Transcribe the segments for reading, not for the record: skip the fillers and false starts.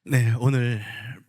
네, 오늘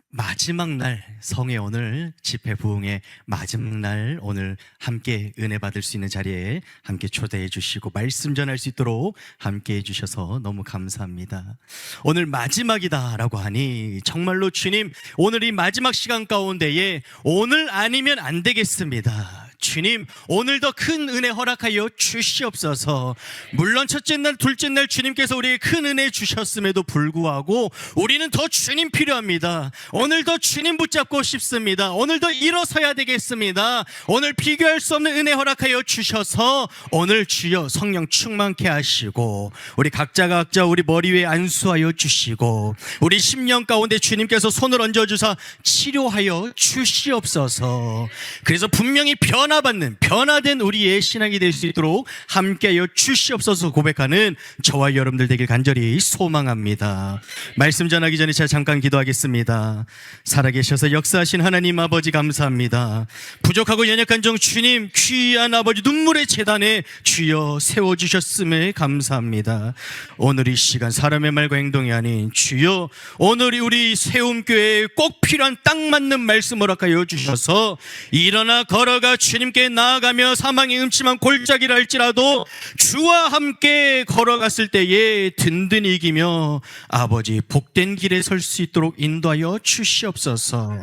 마지막 날, 성의 오늘 집회 부흥의 마지막 날, 오늘 함께 은혜 받을 수 있는 자리에 함께 초대해 주시고 말씀 전할 수 있도록 함께 해 주셔서 너무 감사합니다. 오늘 마지막이다라고 하니 정말로 주님, 오늘 이 마지막 시간 가운데에 오늘 아니면 안 되겠습니다. 주님, 오늘 더 큰 은혜 허락하여 주시옵소서. 물론 첫째 날, 둘째 날 주님께서 우리에게 큰 은혜 주셨음에도 불구하고 우리는 더 주님 필요합니다. 오늘 더 주님 붙잡고 싶습니다. 오늘 더 일어서야 되겠습니다. 오늘 비교할 수 없는 은혜 허락하여 주셔서 오늘 주여 성령 충만케 하시고 우리 각자 우리 머리 위에 안수하여 주시고 우리 심령 가운데 주님께서 손을 얹어주사 치료하여 주시옵소서. 그래서 분명히 변화된 우리의 신앙이 될 수 있도록 함께하여 주시옵소서 고백하는 저와 여러분들 되길 간절히 소망합니다. 말씀 전하기 전에 제가 잠깐 기도하겠습니다. 살아계셔서 역사하신 하나님 아버지 감사합니다. 부족하고 연약한 종 주님, 귀한 아버지 눈물의 재단에 주여 세워주셨음에 감사합니다. 오늘 이 시간 사람의 말과 행동이 아닌 주여, 오늘 우리 세움교회에 꼭 필요한 딱 맞는 말씀 허락하여 주셔서 일어나 걸어가 주님께 나아가며 사망의 음침한 골짜기를 할지라도 주와 함께 걸어갔을 때에 든든히 이기며 아버지 복된 길에 설 수 있도록 인도하여 주시옵소서.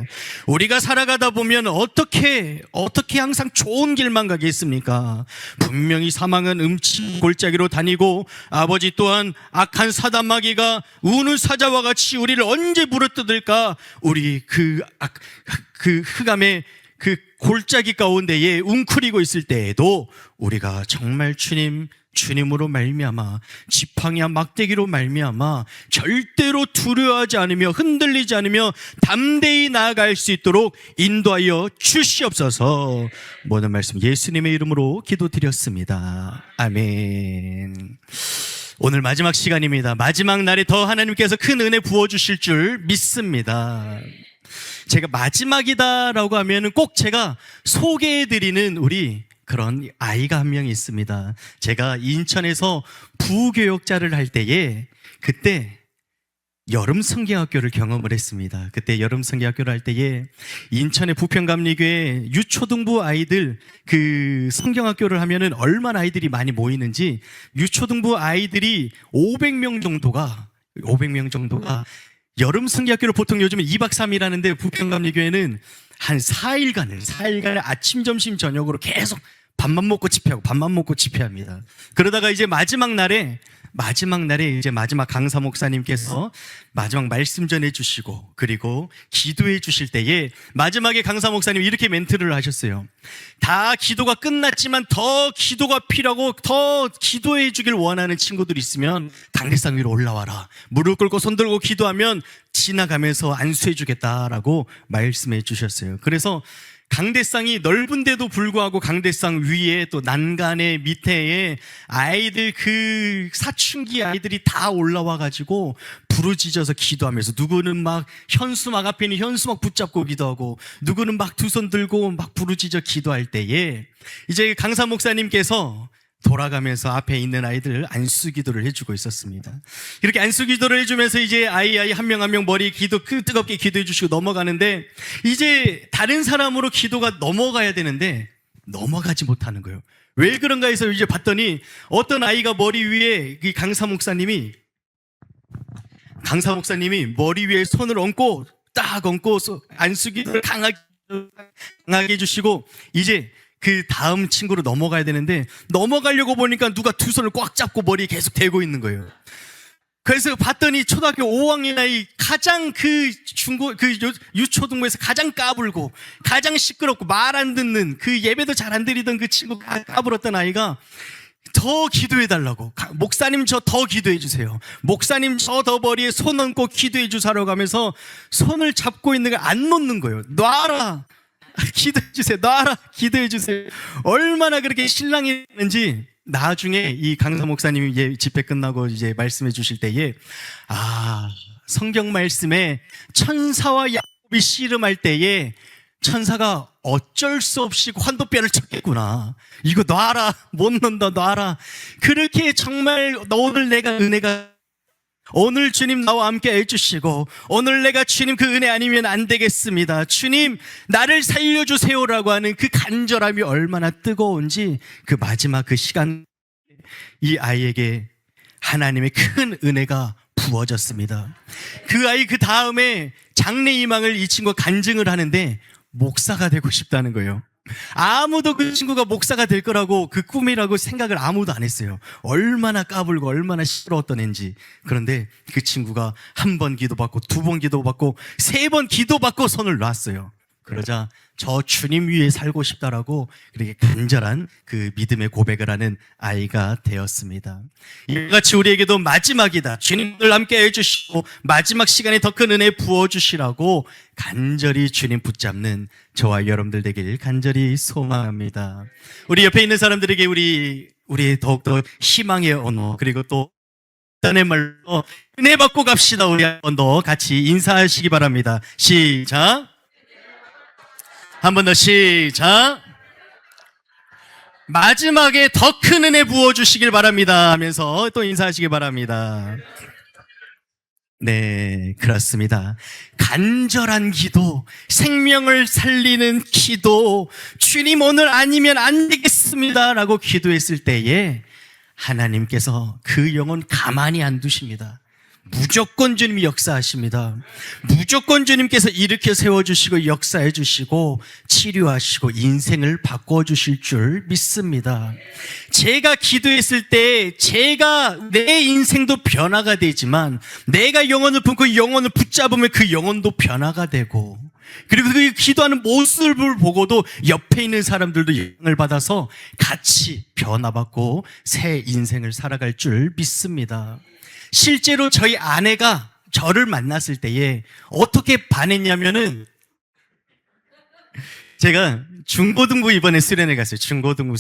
우리가 살아가다 보면 어떻게 항상 좋은 길만 가겠습니까? 분명히 사망은 음침한 골짜기로 다니고 아버지 또한 악한 사단마귀가 우는 사자와 같이 우리를 언제 물어뜯을까? 우리 그 흑암의 그 골짜기 가운데에 웅크리고 있을 때에도 우리가 정말 주님으로 말미암아 지팡이와 막대기로 말미암아 절대로 두려워하지 않으며 흔들리지 않으며 담대히 나아갈 수 있도록 인도하여 주시옵소서. 모든 말씀 예수님의 이름으로 기도드렸습니다. 아멘. 오늘 마지막 시간입니다. 마지막 날에 더 하나님께서 큰 은혜 부어주실 줄 믿습니다. 제가 마지막이다라고 하면은 꼭 제가 소개해드리는 우리 그런 아이가 한 명 있습니다. 제가 인천에서 부교역자를 할 때에 그때 여름 성경학교를 경험을 했습니다. 그때 여름 성경학교를 할 때에 인천의 부평감리교회 유초등부 아이들 그 성경학교를 하면은 얼마나 아이들이 많이 모이는지 유초등부 아이들이 500명 정도가 여름 성경학교를 보통 요즘은 2박 3일 하는데 부평감리교회는 한 4일간을 아침, 점심, 저녁으로 계속 밥만 먹고 집회합니다. 그러다가 이제 마지막 날에 이제 마지막 강사 목사님께서 마지막 말씀 전해 주시고 그리고 기도해 주실 때에 마지막에 강사 목사님 이렇게 멘트를 하셨어요. 다 기도가 끝났지만 더 기도가 필요하고 더 기도해 주길 원하는 친구들 있으면 강대상 위로 올라와라. 무릎 꿇고 손 들고 기도하면 지나가면서 안수해 주겠다라고 말씀해 주셨어요. 그래서 강대상이 넓은데도 불구하고 강대상 위에 또 난간의 밑에에 아이들 그 사춘기 아이들이 다 올라와가지고 부르짖어서 기도하면서 누구는 막 현수막 앞에 있는 현수막 붙잡고 기도하고 누구는 막 두 손 들고 막 부르짖어 기도할 때에 이제 강사 목사님께서 돌아가면서 앞에 있는 아이들 안수 기도를 해주고 있었습니다. 이렇게 안수 기도를 해주면서 이제 아이 한 명 한 명 머리에 뜨겁게 기도해 주시고 넘어가는데 이제 다른 사람으로 기도가 넘어가야 되는데 넘어가지 못하는 거예요. 왜 그런가 해서 이제 봤더니 어떤 아이가 머리 위에 이 강사 목사님이 머리 위에 손을 얹고 안수 기도를 강하게 해주시고 이제 그 다음 친구로 넘어가야 되는데 넘어가려고 보니까 누가 두 손을 꽉 잡고 머리에 계속 대고 있는 거예요. 그래서 봤더니 초등학교 5학년 아이 가장 유초등부에서 가장 까불고 가장 시끄럽고 말 안 듣는 그 예배도 잘 안 드리던 그 친구 까불었던 아이가 더 기도해달라고 목사님 저 더 기도해주세요. 목사님 저 더 머리에 손 얹고 기도해주사라고 하면서 손을 잡고 있는 걸 안 놓는 거예요. 놔라 기도해주세요. 놔라 기도해주세요. 얼마나 그렇게 신랑했는지 나중에 이 강사 목사님이 집회 끝나고 이제 말씀해 주실 때에 성경 말씀에 천사와 야곱이 씨름할 때에 천사가 어쩔 수 없이 환도뼈를 쳤겠구나. 이거 놔라. 못 논다. 놔라. 그렇게 정말 오늘 내가 은혜가 오늘 주님 나와 함께 해주시고 오늘 내가 주님 그 은혜 아니면 안 되겠습니다. 주님 나를 살려주세요라고 하는 그 간절함이 얼마나 뜨거운지 그 마지막 그 시간 이 아이에게 하나님의 큰 은혜가 부어졌습니다. 그 아이 그 다음에 장래 희망을 이 친구가 간증을 하는데 목사가 되고 싶다는 거예요. 아무도 그 친구가 목사가 될 거라고 그 꿈이라고 생각을 아무도 안 했어요. 얼마나 까불고 얼마나 싫어했던 앤지. 그런데 그 친구가 한 번 기도받고 두 번 기도받고 세 번 기도받고 손을 놨어요. 그러자 저 주님 위에 살고 싶다라고 그렇게 간절한 그 믿음의 고백을 하는 아이가 되었습니다. 이같이 우리에게도 마지막이다. 주님을 함께 해주시고 마지막 시간에 더 큰 은혜 부어주시라고 간절히 주님 붙잡는 저와 여러분들 되길 간절히 소망합니다. 우리 옆에 있는 사람들에게 우리 더욱더 희망의 언어 그리고 또 단의 말로 은혜 받고 갑시다. 우리 한 번 더 같이 인사하시기 바랍니다. 시작. 한 번 더 시작. 마지막에 더 큰 은혜 부어주시길 바랍니다 하면서 또 인사하시기 바랍니다. 네, 그렇습니다. 간절한 기도, 생명을 살리는 기도, 주님 오늘 아니면 안 되겠습니다 라고 기도했을 때에 하나님께서 그 영혼 가만히 안 두십니다. 무조건 주님이 역사하십니다. 무조건 주님께서 일으켜 세워주시고 역사해 주시고 치료하시고 인생을 바꿔주실 줄 믿습니다. 제가 기도했을 때 내 인생도 변화가 되지만 내가 영혼을 품고 영혼을 붙잡으면 그 영혼도 변화가 되고 그리고 그 기도하는 모습을 보고도 옆에 있는 사람들도 영향을 받아서 같이 변화받고 새 인생을 살아갈 줄 믿습니다. 실제로 저희 아내가 저를 만났을 때에 어떻게 반했냐면은 제가 중고등부 이번에 수련회 갔어요. 중고등부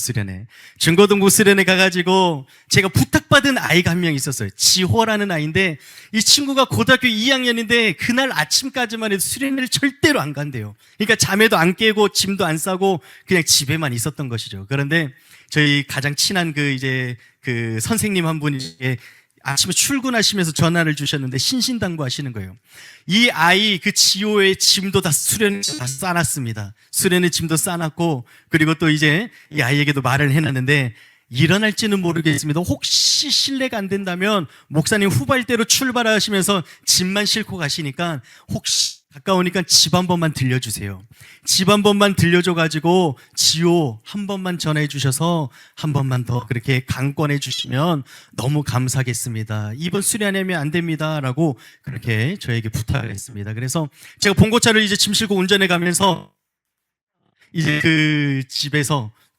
수련회 가가지고 제가 부탁받은 아이가 한 명 있었어요. 지호라는 아이인데 이 친구가 고등학교 2학년인데 그날 아침까지만 해도 수련회를 절대로 안 간대요. 그러니까 잠에도 안 깨고 짐도 안 싸고 그냥 집에만 있었던 것이죠. 그런데 저희 가장 친한 그 선생님 한 분이 아침에 출근하시면서 전화를 주셨는데 신신당부 하시는 거예요. 이 아이 그 지호의 짐도 다 수련회 다 싸놨습니다. 수련회 짐도 싸놨고 그리고 또 이제 이 아이에게도 말을 해놨는데 일어날지는 모르겠습니다. 혹시 실례가 안 된다면 목사님 후발대로 출발하시면서 짐만 싣고 가시니까 혹시 가까우니까 집 한 번만 들려주세요. 집 한 번만 들려줘가지고 지호 한 번만 전화해 주셔서 한 번만 더 그렇게 강권해 주시면 너무 감사하겠습니다. 이번 수련하면 안 됩니다 라고 그렇게 저에게 부탁을 했습니다. 그래서 제가 봉고차를 이제 짐 싣고 운전해 가면서 이제 그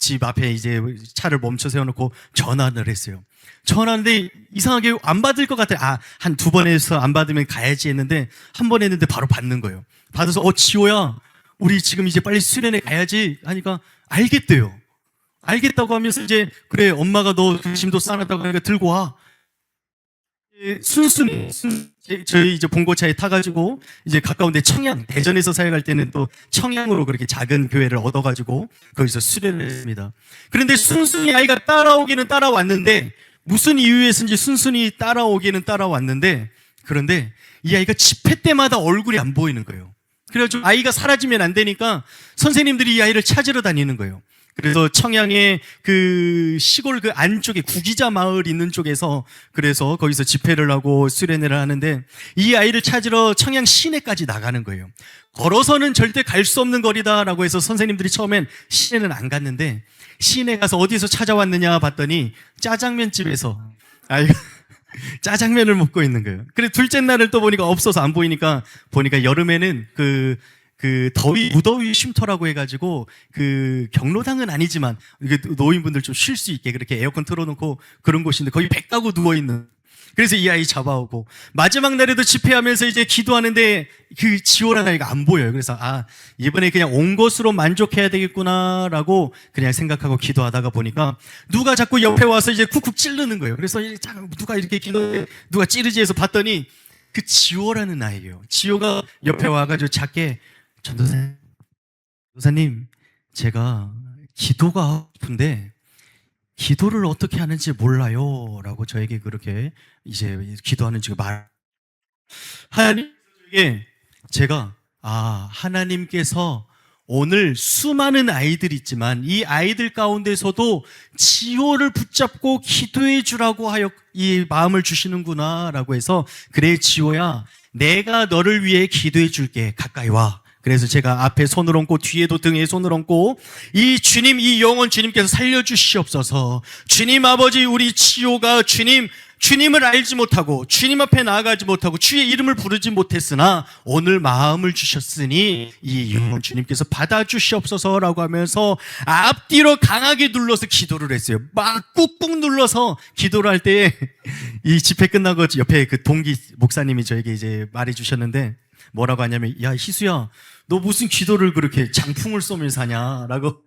집 앞에 이제 차를 멈춰 세워놓고 전화를 했어요. 전화하는데 이상하게 안 받을 것 같아요. 한 두 번 해서 안 받으면 가야지 했는데 한 번 했는데 바로 받는 거예요. 받아서 지호야 우리 지금 이제 빨리 수련회 가야지 하니까 알겠대요. 알겠다고 하면서 이제 그래 엄마가 너 짐도 싸놨다고 하니까 들고 와. 순순히 저희 이제 봉고차에 타가지고 이제 가까운데 청양 대전에서 사역할 때는 또 청양으로 그렇게 작은 교회를 얻어가지고 거기서 수련을 했습니다. 그런데 순순히 아이가 따라오기는 따라왔는데 무슨 이유에서인지 순순히 따라오기는 따라왔는데 그런데 이 아이가 집회 때마다 얼굴이 안 보이는 거예요. 그래가지고 아이가 사라지면 안 되니까 선생님들이 이 아이를 찾으러 다니는 거예요. 그래서 청양의 그 시골 그 안쪽에 구기자 마을 있는 쪽에서 그래서 거기서 집회를 하고 수련회를 하는데 이 아이를 찾으러 청양 시내까지 나가는 거예요. 걸어서는 절대 갈 수 없는 거리다라고 해서 선생님들이 처음엔 시내는 안 갔는데 시내 가서 어디서 찾아왔느냐 봤더니 짜장면집에서 아이가 짜장면을 먹고 있는 거예요. 그래 둘째 날을 또 보니까 없어서 안 보이니까 여름에는 그 무더위 쉼터라고 해가지고 그 경로당은 아니지만 노인분들 좀 쉴 수 있게 그렇게 에어컨 틀어놓고 그런 곳인데 거의 100가구 누워있는. 그래서 이 아이 잡아오고 마지막 날에도 집회하면서 이제 기도하는데 그 지호라는 아이가 안 보여요. 그래서 이번에 그냥 온 것으로 만족해야 되겠구나라고 그냥 생각하고 기도하다가 보니까 누가 자꾸 옆에 와서 이제 쿡쿡 찌르는 거예요. 그래서 누가 이렇게 누가 찌르지 해서 봤더니 그 지호라는 아이예요. 지호가 옆에 와가지고 작게 전도사님 제가 기도가 하고 싶은데 기도를 어떻게 하는지 몰라요. 라고 저에게 그렇게 이제 기도하는지 하나님께 제가 하나님께서 오늘 수많은 아이들이 있지만 이 아이들 가운데서도 지호를 붙잡고 기도해 주라고 하여 이 마음을 주시는구나 라고 해서, 그래 지호야, 내가 너를 위해 기도해 줄게, 가까이 와. 그래서 제가 앞에 손을 얹고 뒤에도 등에 손을 얹고, 이 주님, 이 영혼 주님께서 살려주시옵소서. 주님 아버지, 우리 지호가 주님을 알지 못하고 주님 앞에 나아가지 못하고 주의 이름을 부르지 못했으나 오늘 마음을 주셨으니 이 영혼 주님께서 받아주시옵소서라고 하면서 앞뒤로 강하게 눌러서 기도를 했어요. 막 꾹꾹 눌러서 기도를 할 때 이 집회 끝나고 옆에 그 동기 목사님이 저에게 이제 말해 주셨는데, 뭐라고 하냐면, 야 희수야, 너 무슨 기도를 그렇게 장풍을 쏘면서 하냐라고,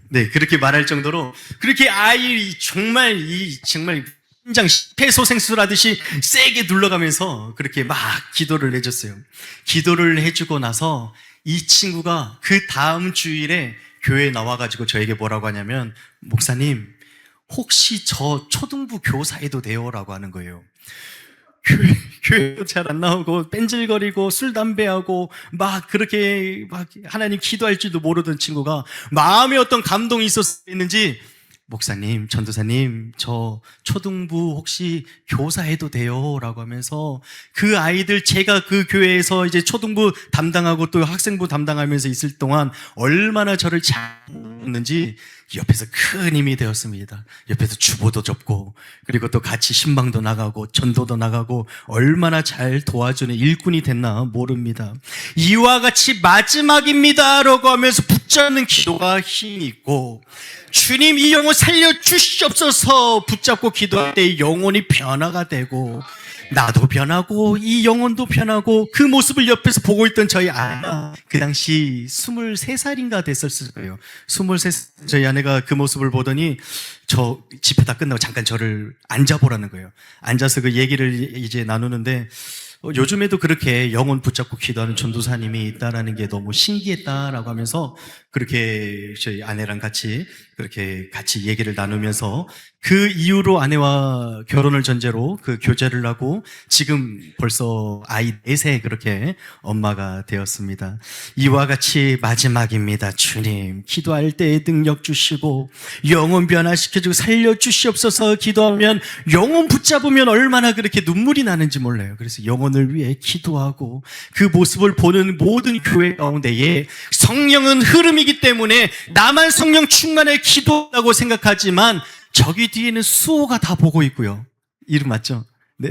네, 그렇게 말할 정도로 그렇게 아이 정말 심장 심폐소생술하듯이 세게 눌러가면서 그렇게 막 기도를 해줬어요. 기도를 해주고 나서 이 친구가 그 다음 주일에 교회에 나와가지고 저에게 뭐라고 하냐면, 목사님 혹시 저 초등부 교사해도 돼요? 라고 하는 거예요. 교회도 잘 안 나오고 뺀질거리고 술 담배하고 막 그렇게 막 하나님 기도할 줄도 모르던 친구가 마음에 어떤 감동이 있었는지, 목사님, 전도사님, 저 초등부 혹시 교사해도 돼요? 라고 하면서 그 아이들, 제가 그 교회에서 이제 초등부 담당하고 또 학생부 담당하면서 있을 동안 얼마나 저를 잘 했는지 옆에서 큰 힘이 되었습니다. 옆에서 주보도 접고, 그리고 또 같이 신방도 나가고 전도도 나가고 얼마나 잘 도와주는 일꾼이 됐나 모릅니다. 이와 같이 마지막입니다 라고 하면서 붙잡는 기도가 힘이 있고, 주님 이 영혼 살려주시옵소서 붙잡고 기도할 때 영혼이 변화가 되고, 나도 변하고 이 영혼도 변하고, 그 모습을 옆에서 보고 있던 저희 아내가 그 당시 23살인가 됐었을 거예요. 23살 저희 아내가 그 모습을 보더니 저 집회 다 끝나고 잠깐 저를 앉아보라는 거예요. 앉아서 그 얘기를 이제 나누는데, 요즘에도 그렇게 영혼 붙잡고 기도하는 전도사님이 있다라는 게 너무 신기했다라고 하면서 그렇게 저희 아내랑 같이 그렇게 같이 얘기를 나누면서, 그 이후로 아내와 결혼을 전제로 그 교제를 하고 지금 벌써 아이 4세 그렇게 엄마가 되었습니다. 이와 같이 마지막입니다. 주님, 기도할 때 능력 주시고 영혼 변화시켜주고 살려주시옵소서 기도하면, 영혼 붙잡으면 얼마나 그렇게 눈물이 나는지 몰라요. 그래서 영혼을 위해 기도하고 그 모습을 보는 모든 교회 가운데에 성령은 흐름이기 때문에 나만 성령 충만에 기도한다고 생각하지만 저기 뒤에는 수호가 다 보고 있고요. 이름 맞죠? 네.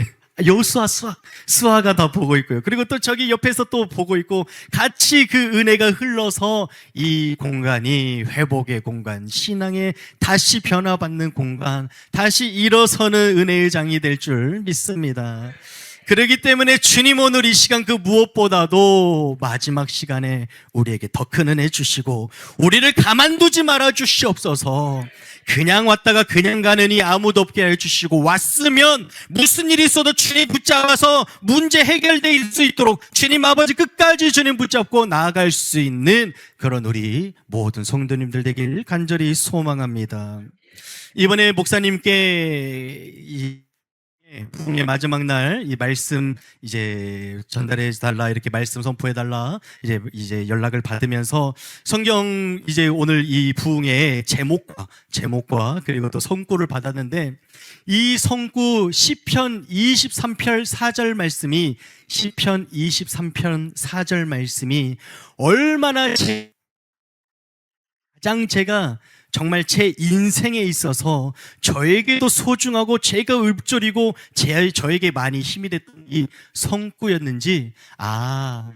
수아가 다 보고 있고요. 그리고 또 저기 옆에서 또 보고 있고, 같이 그 은혜가 흘러서 이 공간이 회복의 공간, 신앙의 다시 변화받는 공간, 다시 일어서는 은혜의 장이 될 줄 믿습니다. 그렇기 때문에 주님, 오늘 이 시간 그 무엇보다도 마지막 시간에 우리에게 더 큰 은혜 주시고 우리를 가만두지 말아 주시옵소서. 그냥 왔다가 그냥 가느니 아무도 없게 해주시고, 왔으면 무슨 일이 있어도 주님 붙잡아서 문제 해결될 수 있도록 주님 아버지 끝까지 주님 붙잡고 나아갈 수 있는 그런 우리 모든 성도님들 되길 간절히 소망합니다. 이번에 목사님께 부흥의 마지막 날 이 말씀 이제 전달해 달라, 이렇게 말씀 선포해 달라 이제 연락을 받으면서 성경 이제 오늘 이 부흥의 제목과 그리고 또 성구를 받았는데, 이 성구 시편 23편 4절 말씀이 시편 23편 4절 말씀이 얼마나 가장 제가 정말 제 인생에 있어서 저에게도 소중하고 제가 읊조리고 저에게 많이 힘이 됐던 이 성구였는지,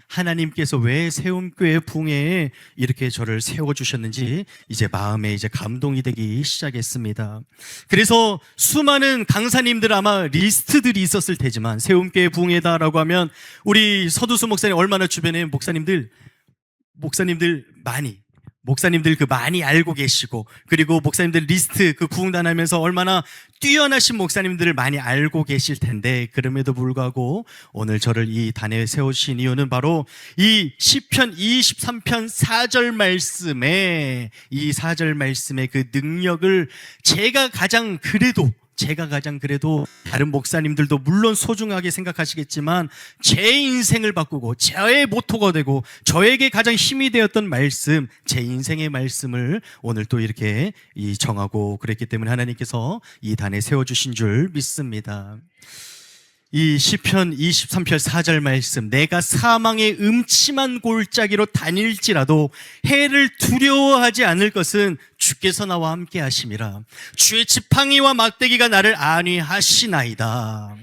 하나님께서 왜 세움교회 부흥회에 이렇게 저를 세워주셨는지 이제 마음에 이제 감동이 되기 시작했습니다. 그래서 수많은 강사님들 아마 리스트들이 있었을 테지만, 세움교회 부흥회다라고 하면 우리 서두수 목사님 얼마나 주변에 목사님들 많이 목사님들 그 많이 알고 계시고, 그리고 목사님들 리스트 그 구흥단하면서 얼마나 뛰어나신 목사님들을 많이 알고 계실 텐데, 그럼에도 불구하고 오늘 저를 이 단에 세우신 이유는 바로 이 시편 23편 4절 말씀에, 이 4절 말씀의 그 능력을 제가 가장 그래도 다른 목사님들도 물론 소중하게 생각하시겠지만 제 인생을 바꾸고 저의 모토가 되고 저에게 가장 힘이 되었던 말씀, 제 인생의 말씀을 오늘 또 이렇게 정하고 그랬기 때문에 하나님께서 이 단에 세워주신 줄 믿습니다. 이 시편 23편 4절 말씀, 내가 사망의 음침한 골짜기로 다닐지라도 해를 두려워하지 않을 것은 주께서 나와 함께 하심이라. 주의 지팡이와 막대기가 나를 안위하시나이다.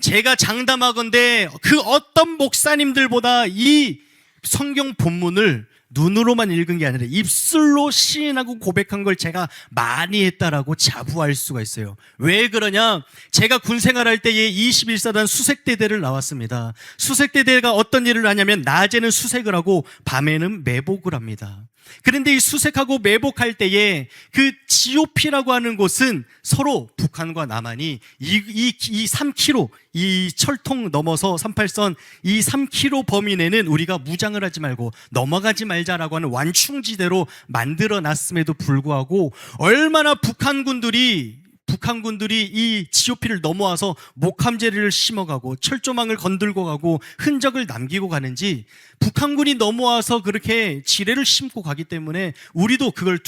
제가 장담하건대 그 어떤 목사님들보다 이 성경 본문을 눈으로만 읽은 게 아니라 입술로 시인하고 고백한 걸 제가 많이 했다라고 자부할 수가 있어요. 왜 그러냐? 제가 군 생활할 때에 21사단 수색대대를 나왔습니다. 수색대대가 어떤 일을 하냐면 낮에는 수색을 하고 밤에는 매복을 합니다. 그런데 이 수색하고 매복할 때에 그 GOP라고 하는 곳은 서로 북한과 남한이 이 3km, 이 철통 넘어서 38선 이 3km 범위 내는 우리가 무장을 하지 말고 넘어가지 말자라고 하는 완충지대로 만들어 놨음에도 불구하고 얼마나 북한군들이 이 GOP를 넘어와서 목함제를 심어가고 철조망을 건들고 가고 흔적을 남기고 가는지, 북한군이 넘어와서 그렇게 지뢰를 심고 가기 때문에 우리도 그걸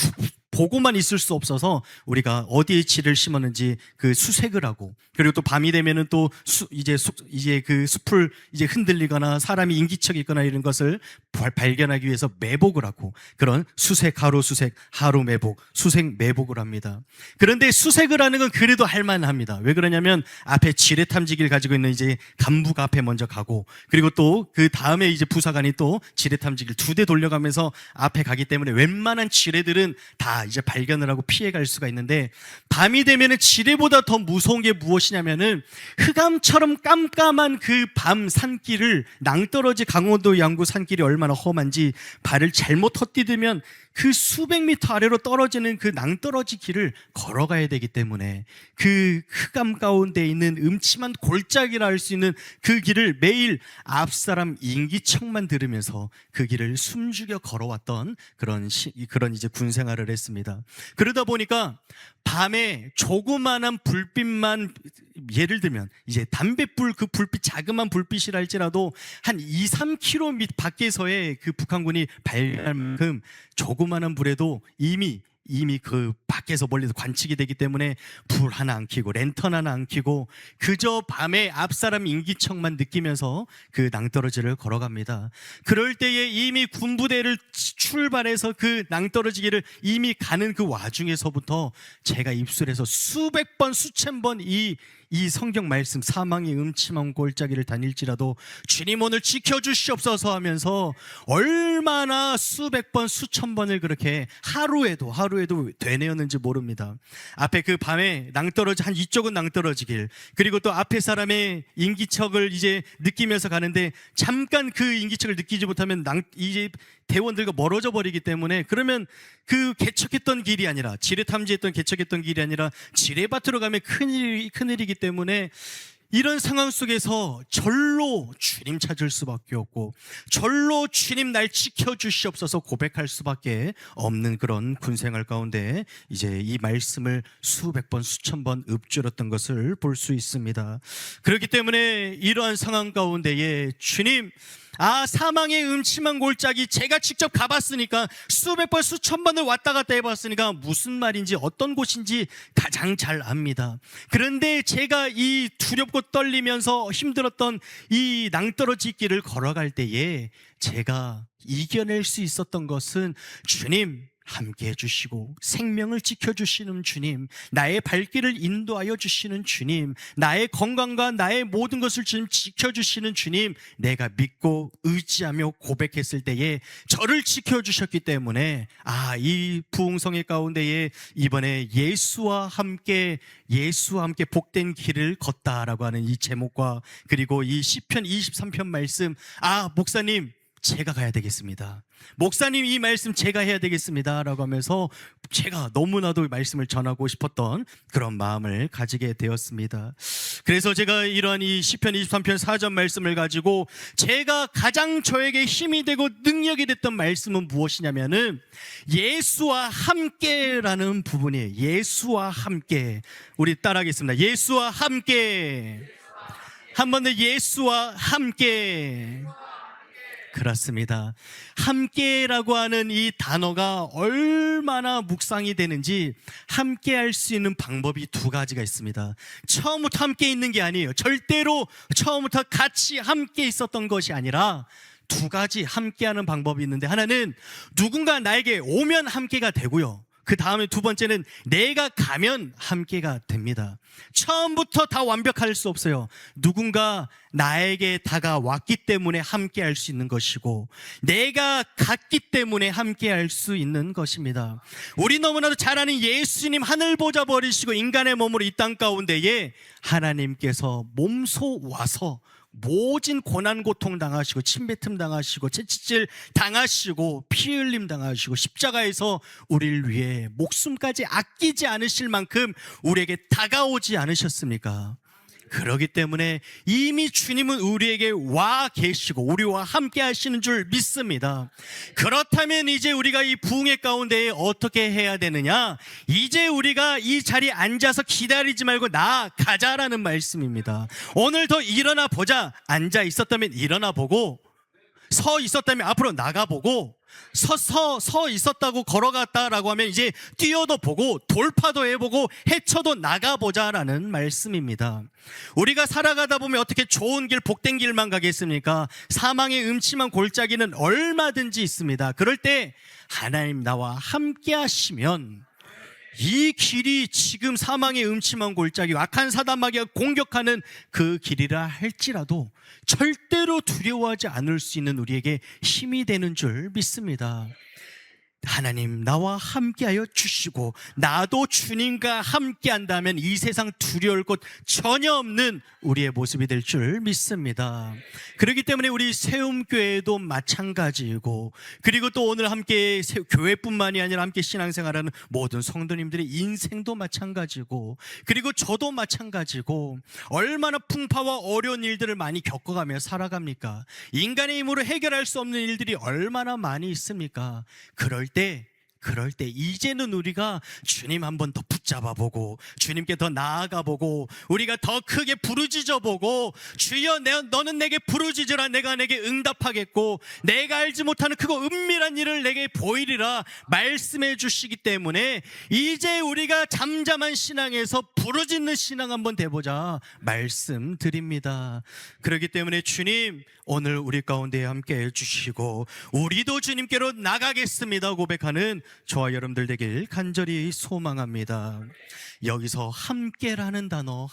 보고만 있을 수 없어서 우리가 어디에 지뢰를 심었는지 그 수색을 하고, 그리고 또 밤이 되면은 또 이제 그 숲을 이제 흔들리거나 사람이 인기척이거나 이런 것을 발견하기 위해서 매복을 하고, 그런 수색 하루 매복, 수색 매복을 합니다. 그런데 수색을 하는 건 그래도 할만합니다. 왜 그러냐면 앞에 지뢰 탐지기를 가지고 있는 이제 간부가 앞에 먼저 가고, 그리고 또 그 다음에 이제 부사관이 또 지뢰 탐지기를 2대 돌려가면서 앞에 가기 때문에 웬만한 지뢰들은 다 이제 발견을 하고 피해갈 수가 있는데, 밤이 되면은 지뢰보다 더 무서운 게 무엇이냐면은 흑암처럼 깜깜한 그 밤 산길을, 낭떠러지 강원도 양구 산길이 얼마나 험한지 발을 잘못 헛디디면 그 수백 미터 아래로 떨어지는 그 낭떠러지 길을 걸어가야 되기 때문에 그 흑암 가운데 있는 음침한 골짜기라 할 수 있는 그 길을 매일 앞사람 인기척만 들으면서 그 길을 숨죽여 걸어왔던 그런 이제 군 생활을 했습니다. 그러다 보니까 밤에 조그만한 불빛만, 예를 들면 이제 담뱃불, 그 불빛, 자그만 불빛이라 할지라도 한 2, 3km 밖에서의 그 북한군이 발견할 만큼 조그만한 불에도 이미 그 밖에서 멀리서 관측이 되기 때문에 불 하나 안 켜고 랜턴 하나 안 켜고 그저 밤에 앞사람 인기척만 느끼면서 그 낭떠러지를 걸어갑니다. 그럴 때에 이미 군부대를 출발해서 그 낭떠러지기를 이미 가는 그 와중에서부터 제가 입술에서 수백 번 수천 번 이 성경 말씀, 사망의 음침한 골짜기를 다닐지라도 주님 오늘 지켜주시옵소서 하면서 얼마나 수백 번 수천 번을 그렇게 하루에도 되뇌었는지 모릅니다. 앞에 그 밤에 낭떠러지, 한 이쪽은 낭떠러지길, 그리고 또 앞에 사람의 인기척을 이제 느끼면서 가는데 잠깐 그 인기척을 느끼지 못하면 이제 대원들과 멀어져 버리기 때문에, 그러면 그 개척했던 길이 아니라, 지뢰 탐지했던 개척했던 길이 아니라 지뢰밭으로 가면 큰일이기 때문에 이런 상황 속에서 절로 주님 찾을 수밖에 없고 절로 주님 날 지켜주시옵소서 고백할 수밖에 없는 그런 군생활 가운데 이제 이 말씀을 수백 번 수천 번 읊조렸던 것을 볼 수 있습니다. 그렇기 때문에 이러한 상황 가운데에 주님, 사망의 음침한 골짜기 제가 직접 가봤으니까, 수백 번 수천 번을 왔다 갔다 해봤으니까 무슨 말인지 어떤 곳인지 가장 잘 압니다. 그런데 제가 이 두렵고 떨리면서 힘들었던 이 낭떠러지 길을 걸어갈 때에 제가 이겨낼 수 있었던 것은 주님 함께 해주시고 생명을 지켜주시는 주님, 나의 발길을 인도하여 주시는 주님, 나의 건강과 나의 모든 것을 지금 지켜주시는 주님, 내가 믿고 의지하며 고백했을 때에 저를 지켜주셨기 때문에 이 부흥성의 가운데에 이번에 예수와 함께 복된 길을 걷다라고 하는 이 제목과, 그리고 이 시편 23편 말씀, 목사님 제가 가야 되겠습니다. 목사님 이 말씀 제가 해야 되겠습니다 라고 하면서 제가 너무나도 말씀을 전하고 싶었던 그런 마음을 가지게 되었습니다. 그래서 제가 이러한 이 시편 23편 4절 말씀을 가지고 제가 가장 저에게 힘이 되고 능력이 됐던 말씀은 무엇이냐면은 예수와 함께라는 부분이에요. 예수와 함께. 우리 따라하겠습니다. 예수와 함께. 한 번 더 예수와 함께. 그렇습니다. 함께라고 하는 이 단어가 얼마나 묵상이 되는지 함께 할 수 있는 방법이 두 가지가 있습니다. 처음부터 함께 있는 게 아니에요. 절대로 처음부터 같이 함께 있었던 것이 아니라 두 가지 함께하는 방법이 있는데, 하나는 누군가 나에게 오면 함께가 되고요, 그 다음에 두 번째는 내가 가면 함께가 됩니다. 처음부터 다 완벽할 수 없어요. 누군가 나에게 다가왔기 때문에 함께할 수 있는 것이고, 내가 갔기 때문에 함께할 수 있는 것입니다. 우리 너무나도 잘 아는 예수님 하늘 보좌 버리시고 인간의 몸으로 이 땅 가운데에 하나님께서 몸소 와서 모진 고난 고통 당하시고 침뱉음 당하시고 채찍질 당하시고 피 흘림 당하시고 십자가에서 우리를 위해 목숨까지 아끼지 않으실 만큼 우리에게 다가오지 않으셨습니까? 그렇기 때문에 이미 주님은 우리에게 와 계시고 우리와 함께 하시는 줄 믿습니다. 그렇다면 이제 우리가 이 부흥회 가운데에 어떻게 해야 되느냐? 이제 우리가 이 자리에 앉아서 기다리지 말고 나아가자라는 말씀입니다. 오늘 더 일어나 보자. 앉아 있었다면 일어나 보고, 서 있었다면 앞으로 나가보고, 서 있었다고 걸어갔다라고 하면 이제 뛰어도 보고 돌파도 해보고 헤쳐도 나가보자라는 말씀입니다. 우리가 살아가다 보면 어떻게 좋은 길 복된 길만 가겠습니까? 사망의 음침한 골짜기는 얼마든지 있습니다. 그럴 때 하나님 나와 함께 하시면 이 길이 지금 사망의 음침한 골짜기, 악한 사단마귀가 공격하는 그 길이라 할지라도 절대로 두려워하지 않을 수 있는 우리에게 힘이 되는 줄 믿습니다. 하나님 나와 함께하여 주시고 나도 주님과 함께한다면 이 세상 두려울 것 전혀 없는 우리의 모습이 될 줄 믿습니다. 그렇기 때문에 우리 세움교회도 마찬가지이고, 그리고 또 오늘 함께 교회뿐만이 아니라 함께 신앙생활하는 모든 성도님들의 인생도 마찬가지고, 그리고 저도 마찬가지고, 얼마나 풍파와 어려운 일들을 많이 겪어가며 살아갑니까? 인간의 힘으로 해결할 수 없는 일들이 얼마나 많이 있습니까? 그럴 때 이제는 우리가 주님 한번 더 붙잡아 보고 주님께 더 나아가 보고 우리가 더 크게 부르짖어 보고, 주여 너는 내게 부르짖으라 내가 내게 응답하겠고 내가 알지 못하는 크고 은밀한 일을 내게 보이리라 말씀해 주시기 때문에 이제 우리가 잠잠한 신앙에서 부르짖는 신앙 한번 돼보자 말씀드립니다. 그렇기 때문에 주님 오늘 우리 가운데 함께 해주시고 우리도 주님께로 나가겠습니다 고백하는 저와 여러분들 되길 간절히 소망합니다. 여기서 함께라는 단어,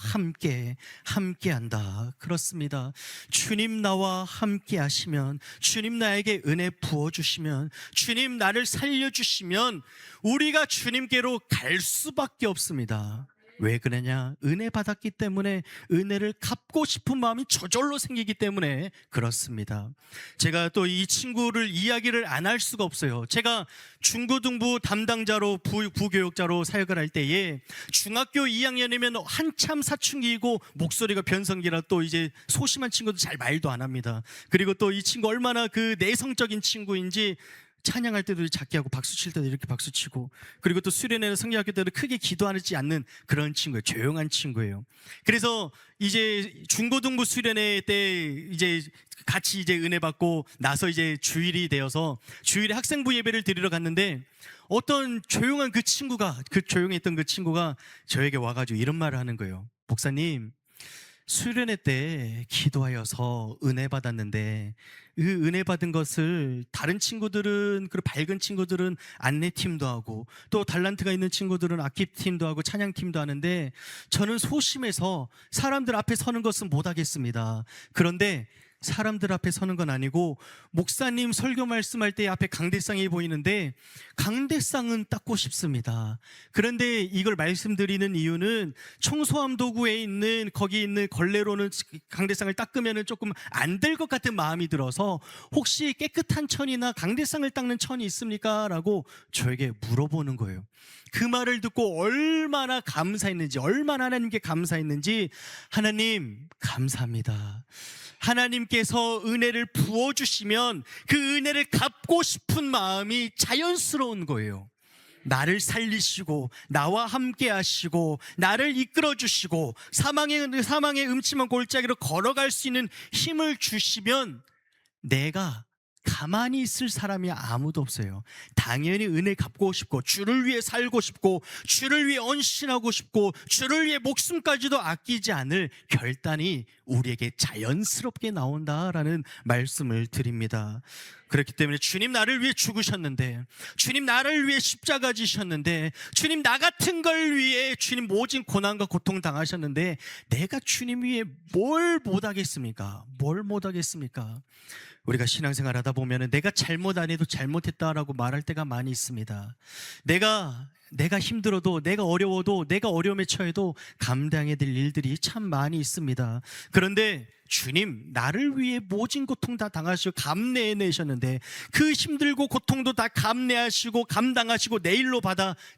함께한다. 그렇습니다. 주님 나와 함께 하시면, 주님 나에게 은혜 부어주시면, 주님 나를 살려주시면 우리가 주님께로 갈 수밖에 없습니다. 왜 그러냐? 은혜 받았기 때문에, 은혜를 갚고 싶은 마음이 저절로 생기기 때문에 그렇습니다. 제가 또 이 친구를 이야기를 안 할 수가 없어요. 제가 중고등부 담당자로 부교육자로 사역을 할 때에 중학교 2학년이면 한참 사춘기이고 목소리가 변성기라 또 이제 소심한 친구도 잘 말도 안 합니다. 그리고 또 이 친구 얼마나 그 내성적인 친구인지 찬양할 때도 작게 하고 박수 칠 때도 이렇게 박수 치고, 그리고 또 수련회나 성경학교 때도 크게 기도하지 않는 그런 친구예요. 조용한 친구예요. 그래서 이제 중고등부 수련회 때 이제 같이 이제 은혜 받고 나서 이제 주일이 되어서 주일에 학생부 예배를 드리러 갔는데 어떤 조용한 그 친구가, 조용했던 그 친구가 저에게 와가지고 이런 말을 하는 거예요. 목사님, 수련회 때 기도하여서 은혜 받았는데 그 은혜 받은 것을 다른 친구들은, 그 밝은 친구들은 안내팀도 하고 또 달란트가 있는 친구들은 악기팀도 하고 찬양팀도 하는데 저는 소심해서 사람들 앞에 서는 것은 못하겠습니다. 그런데 사람들 앞에 서는 건 아니고 목사님 설교 말씀할 때 앞에 강대상이 보이는데 강대상은 닦고 싶습니다. 그런데 이걸 말씀드리는 이유는 청소함 도구에 있는 거기 있는 걸레로는 강대상을 닦으면 조금 안 될 것 같은 마음이 들어서 혹시 깨끗한 천이나 강대상을 닦는 천이 있습니까? 라고 저에게 물어보는 거예요. 그 말을 듣고 얼마나 감사했는지, 얼마나 하나님께 감사했는지, 하나님 감사합니다. 하나님께서 은혜를 부어주시면 그 은혜를 갚고 싶은 마음이 자연스러운 거예요. 나를 살리시고 나와 함께 하시고 나를 이끌어 주시고 사망의 음침한 골짜기로 걸어갈 수 있는 힘을 주시면 내가 가만히 있을 사람이 아무도 없어요. 당연히 은혜 갚고 싶고 주를 위해 살고 싶고 주를 위해 헌신하고 싶고 주를 위해 목숨까지도 아끼지 않을 결단이 우리에게 자연스럽게 나온다라는 말씀을 드립니다. 그렇기 때문에 주님 나를 위해 죽으셨는데, 주님 나를 위해 십자가 지셨는데, 주님 나 같은 걸 위해 주님 모진 고난과 고통 당하셨는데 내가 주님 위해 뭘 못하겠습니까? 뭘 못하겠습니까? 우리가 신앙생활 하다 보면 내가 잘못 안 해도 잘못했다라고 말할 때가 많이 있습니다. 내가 힘들어도, 내가 어려워도, 내가 어려움에 처해도 감당해야 될 일들이 참 많이 있습니다. 그런데 주님 나를 위해 모진 고통 다 당하시고 감내해내셨는데 그 힘들고 고통도 다 감내하시고 감당하시고 내일로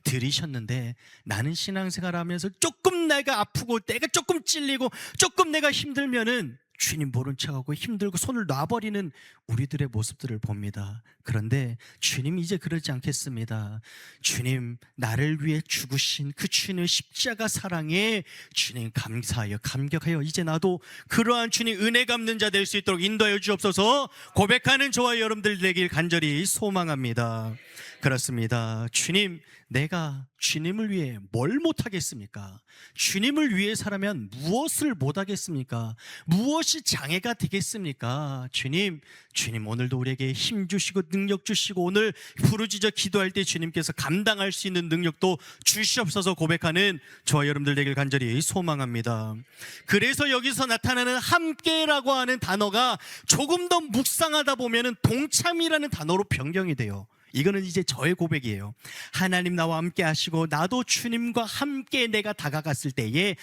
받아들이셨는데 나는 신앙생활하면서 조금 내가 아프고 내가 조금 찔리고 조금 내가 힘들면은 주님 모른 척하고 힘들고 손을 놔버리는 우리들의 모습들을 봅니다. 그런데 주님 이제 그러지 않겠습니다. 주님 나를 위해 죽으신 그 주님의 십자가 사랑에 주님 감사하여 감격하여 이제 나도 그러한 주님 은혜 갚는 자 될 수 있도록 인도하여 주옵소서. 고백하는 저와 여러분들 되길 간절히 소망합니다. 그렇습니다. 주님, 내가 주님을 위해 뭘 못하겠습니까? 주님을 위해서라면 무엇을 못하겠습니까? 무엇이 장애가 되겠습니까? 주님 오늘도 우리에게 힘 주시고 능력 주시고 오늘 부르짖어 기도할 때 주님께서 감당할 수 있는 능력도 주시옵소서. 고백하는 저와 여러분들 되길 간절히 소망합니다. 그래서 여기서 나타나는 함께라고 하는 단어가 조금 더 묵상하다 보면 동참이라는 단어로 변경이 돼요. 이거는 이제 저의 고백이에요. 하나님 나와 함께 하시고 나도 주님과 함께 내가 다가갔을 때에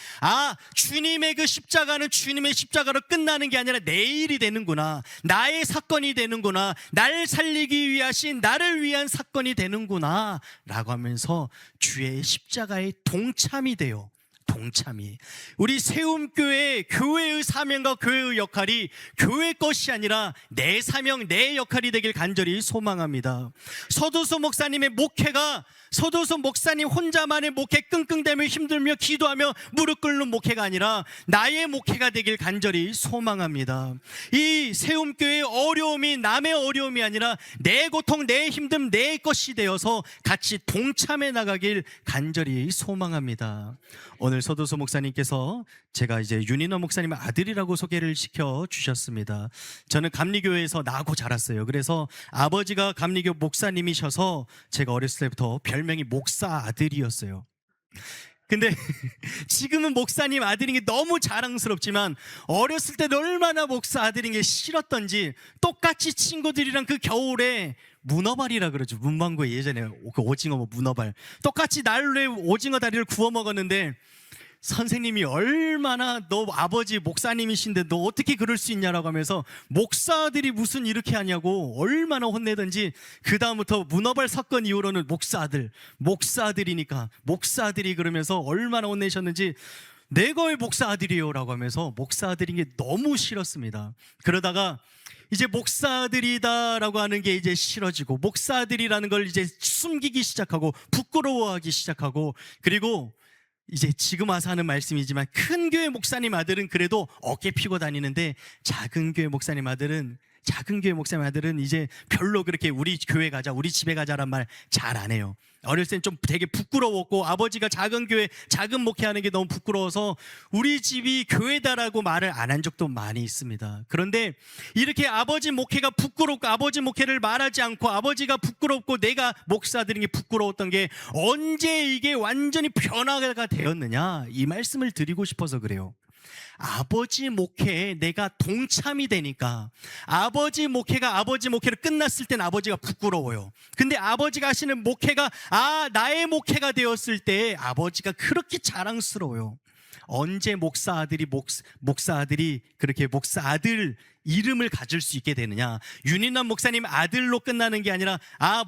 주님의 그 십자가는 주님의 십자가로 끝나는 게 아니라 내 일이 되는구나, 나의 사건이 되는구나, 날 살리기 위하신 나를 위한 사건이 되는구나 라고 하면서 주의 십자가에 동참이 돼요. 동참이. 우리 세움교회 교회의 사명과 교회의 역할이 교회 것이 아니라 내 사명 내 역할이 되길 간절히 소망합니다. 서도서 목사님의 목회가 서도서 목사님 혼자만의 목회 끙끙대며 힘들며 기도하며 무릎 꿇는 목회가 아니라 나의 목회가 되길 간절히 소망합니다. 이 세움교회의 어려움이 남의 어려움이 아니라 내 고통 내 힘듦 내 것이 되어서 같이 동참해 나가길 간절히 소망합니다. 오늘 서도서 목사님께서 제가 이제 윤인호 목사님의 아들이라고 소개를 시켜주셨습니다. 저는 감리교회에서 나고 자랐어요. 그래서 아버지가 감리교 목사님이셔서 제가 어렸을 때부터 별명이 목사 아들이었어요. 근데 지금은 목사님 아들인 게 너무 자랑스럽지만 어렸을 때는 얼마나 목사 아들인 게 싫었던지 똑같이 친구들이랑 그 겨울에 문어발이라 그러죠. 문방구에 예전에 그 오징어 문어발 똑같이 날로 오징어 다리를 구워 먹었는데 선생님이 얼마나 너 아버지 목사님이신데 너 어떻게 그럴 수 있냐라고 하면서 목사들이 무슨 이렇게 하냐고 얼마나 혼내던지 그 다음부터 문어발 사건 이후로는 목사들이니까 목사들이 그러면서 얼마나 혼내셨는지 내가 왜 목사 아들이에요 라고 하면서 목사 아들인 게 너무 싫었습니다. 그러다가 이제 목사들이다라고 하는 게 이제 싫어지고 목사들이라는 걸 이제 숨기기 시작하고 부끄러워하기 시작하고 그리고 이제 지금 와서 하는 말씀이지만 큰 교회 목사님 아들은 그래도 어깨 피고 다니는데 작은 교회 목사님 아들은 이제 별로 그렇게 우리 교회 가자 우리 집에 가자란 말 잘 안 해요. 어렸을 땐 좀 되게 부끄러웠고 아버지가 작은 교회 작은 목회하는 게 너무 부끄러워서 우리 집이 교회다라고 말을 안 한 적도 많이 있습니다. 그런데 이렇게 아버지 목회가 부끄럽고 아버지 목회를 말하지 않고 아버지가 부끄럽고 내가 목사들인 게 부끄러웠던 게 언제 이게 완전히 변화가 되었느냐 이 말씀을 드리고 싶어서 그래요. 아버지 목회에 내가 동참이 되니까 아버지 목회가 아버지 목회를 끝났을 땐 아버지가 부끄러워요. 근데 아버지가 하시는 목회가 나의 목회가 되었을 때 아버지가 그렇게 자랑스러워요. 언제 목사 아들이 그렇게 목사 아들 이름을 가질 수 있게 되느냐? 윤인남 목사님 아들로 끝나는 게 아니라